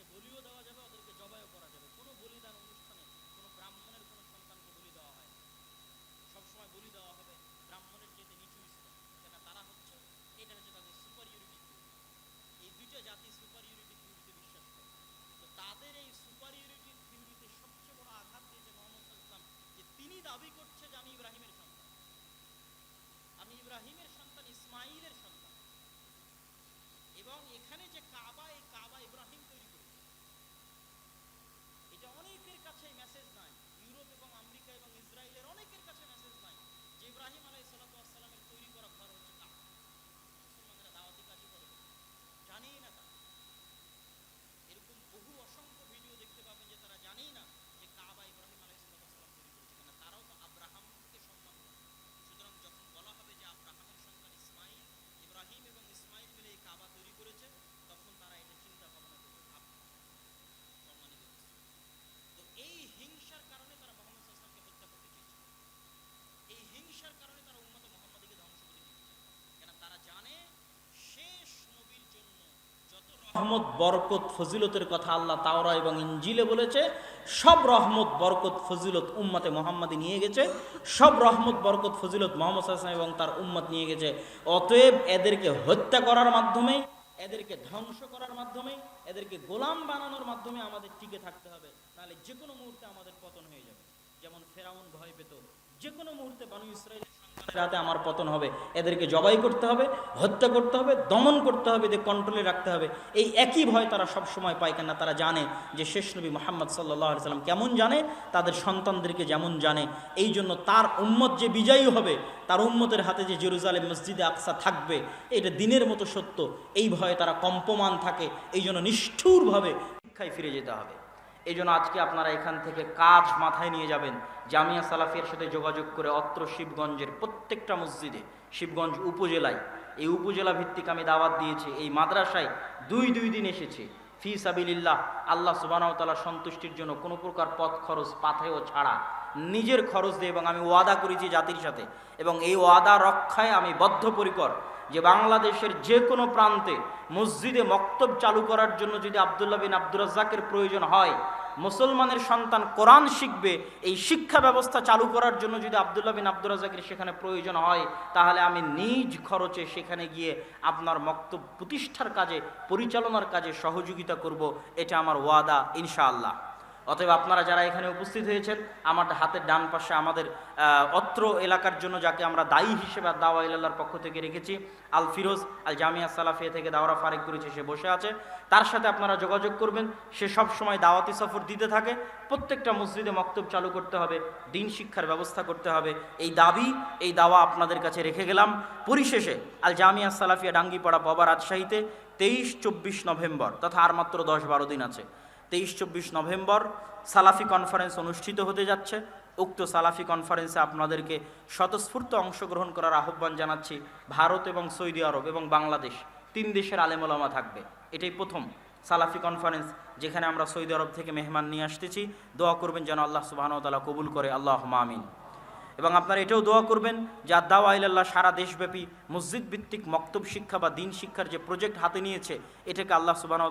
ওদেরকে বলিও দেওয়া যাবে, ওদেরকে জবাইও করা যাবে। কোনো বলিদান অনুষ্ঠানে কোনো ব্রাহ্মণের কোনো সন্তানকে বলি দেওয়া হয় না। সবসময় বলি দেওয়া হবে ব্রাহ্মণের চেয়ে নিচু স্তর, কেন তারা হচ্ছে, এটা হচ্ছে তাদের সুপারিয়রিটি থিওরি। এই দুইটা জাতি সুপারিয়রিটি থিওরিতে বিশ্বাস করে। তো তাদের এই সুপারিয়রিটি থিওরিতে সবচেয়ে বড় আঘাত দিয়েছে মুহাম্মদ সাল্লাল্লাহু আলাইহি ওয়াসাল্লাম, যে তিনি দাবি করছে যে আমি ইব্রাহিমের সন্তান, আমি ইব্রাহিমের সন্তান, ইসমাইলের সন্তান। এবং এখানে যে কাবা, এই কাবা ইব্রাহিম তৈরি করেছে। এটা অনেকের কাছে মেসেজ নাই, ইউরোপ এবং আমেরিকা এবং ইসরায়েলের অনেকের কাছে মেসেজ নাই যে ইব্রাহিম আলাইহিস সালামের তৈরি করা ঘর হচ্ছে কাবা। মুসলমানরা দাওয়াতি কাজই করে, জানেই না তা। এরকম বহু অসংখ্য ভিডিও দেখতে পাবেন যে তারা জানেই না যে কাবা ইব্রাহিম আলাইহিস সালাম তৈরি করেছে, কেন তারাও তো আব্রাহামকে সম্মান করে। সুতরাং যখন বলা হবে যে আব্রাহামের সন্তান ইসমাইল, ইব্রাহিম এবং ইসমাইল মিলে এই কাবা তৈরি করেছে, তখন তারা এটা চিন্তা ভাবনা করবে, সম্মানিত। তো এই হিংসার কারণে তারা মুহাম্মদ সাল্লাল্লাহু আলাইহি ওয়াসাল্লামকে হত্যা করতে চেয়েছে। এই হিংসার কারণে তারা উম্মতে মুহাম্মাদীকে ধ্বংস করে দিয়েছে, কেন তারা জানে শেষ নবীর জন্য যত রহমত, বরকত, ফজিলতের কথা আল্লাহ তাওরা এবং ইনজিলে বলেছে, সব রহমত, বরকত, ফজিলত উম্মতে মুহাম্মাদী নিয়ে গেছে। সব রহমত, বরকত, ফজিলত মুহাম্মদ সাল্লাল্লাহু আলাইহি ওয়াসাল্লাম এবং তার উম্মত নিয়ে গেছে। অতএব এদেরকে হত্যা করার মাধ্যমে, এদেরকে ধ্বংস করার মাধ্যমে, এদেরকে গোলাম বানানোর মাধ্যমে আমাদের টিকে থাকতে হবে, নাহলে যে কোনো মুহূর্তে আমাদের পতন হয়ে যাবে। যেমন ফেরাউন ভয় পেত, যে কোনো মুহূর্তে বনী ইসরাইলের রাতে আমার পতন হবে, এদেরকে জবাই করতে হবে, হত্যা করতে হবে, দমন করতে হবে, এদের কন্ট্রোলে রাখতে হবে। এই একই ভয় তারা সব সময় পায়, কেন তারা জানে যে শেষ নবী মুহাম্মদ সাল্লাল্লাহু আলাইহি সাল্লাম কেমন জানে, তাদের সন্তানদেরকে যেমন জানে। এই জন্য তার উম্মত যে বিজয়ী হবে, তার উম্মতের হাতে যে জেরুজালেম মসজিদে আকসা থাকবে, এটা দিনের মতো সত্য। এই ভয়ে তারা কম্পমান থাকে। এই জন্য নিষ্ঠুরভাবে শিক্ষায় ফিরে যেতে হবে। এই জন্য আজকে আপনারা এখান থেকে কাজ মাথায় নিয়ে যাবেন, জামিয়া সালাফিয়ার সাথে যোগাযোগ করে অত্র শিবগঞ্জের প্রত্যেকটা মসজিদে, শিবগঞ্জ উপজেলায়, এই উপজেলা ভিত্তিক আমি দাওয়াত দিয়েছি। এই মাদ্রাসায় দুই দিন এসেছে ফি সাবিলিল্লাহ, আল্লাহ সুবহানাহু ওয়া তাআলা সন্তুষ্টির জন্য, কোনো প্রকার পথ খরচ পাথেয় ছাড়া নিজের খরচ দিয়ে। এবং আমি ওয়াদা করেছি জাতির সাথে, এবং এই ওয়াদা রক্ষায় আমি বদ্ধপরিকর, যে বাংলাদেশের যে কোনো প্রান্তে মসজিদে মক্তব চালু করার জন্য যদি আব্দুল্লাহ বিন আব্দুর রাজ্জাকের প্রয়োজন হয়, মুসলমানের সন্তান কোরআন শিখবে, এই শিক্ষা ব্যবস্থা চালু করার জন্য যদি আব্দুল্লাহ বিন আব্দুর রাজ্জাকের সেখানে প্রয়োজন হয়, তাহলে আমি নিজ খরচে সেখানে গিয়ে আপনার মক্তব প্রতিষ্ঠার কাজে, পরিচালনার কাজে সহযোগিতা করব। এটা আমার ওয়াদা ইনশাআল্লাহ। অতএব আপনারা যারা এখানে উপস্থিত হয়েছেন, আমার হাতের ডান পাশে আমাদের অত্র এলাকার জন্য যাকে আমরা দায়ী হিসেবে দাওয়া ইলাল্লাহর পক্ষ থেকে রেখেছি, আল ফিরোজ, আল জামিয়া সালাফিয়া থেকে দাওরা ফারিক করেছে, সে বসে আছে। তার সাথে আপনারা যোগাযোগ করবেন। সে সব সময় দাওয়াতি সফর দিতে থাকে। প্রত্যেকটা মসজিদে মক্তব চালু করতে হবে, দিন শিক্ষার ব্যবস্থা করতে হবে। এই দাবি, এই দাওয়া আপনাদের কাছে রেখে গেলাম। পরিশেষে আল জামিয়া সালাফিয়া ডাঙ্গিপাড়া বাবা রাজশাহীতে 23-24 নভেম্বর, তথা আর মাত্র 10-12 দিন আছে, 23-24 নভেম্বর সালাফি কনফারেন্স অনুষ্ঠিত হতে যাচ্ছে। উক্ত সালাফি কনফারেন্সে আপনাদেরকে স্বতঃস্ফূর্ত অংশগ্রহণ করার আহ্বান জানাচ্ছি। ভারত এবং সৌদি আরব এবং বাংলাদেশ, 3 দেশের আলেম ওলামা থাকবে। এটাই প্রথম সালাফি কনফারেন্স যেখানে আমরা সৌদি আরব থেকে মেহমান নিয়ে আসতেছি। দোয়া করবেন যেন আল্লাহ সুবহানাহু ওয়া তাআলা কবুল করে, আল্লাহুম্মা আমিন। এবং আপনারা এটাও দোয়া করবেন যে দাওয়া ইলাল্লাহ সারা দেশব্যাপী মসজিদ ভিত্তিক মক্তব শিক্ষা বা দিন শিক্ষার যে প্রজেক্ট হাতে নিয়েছে, এটাকে আল্লাহ সুবহানাহু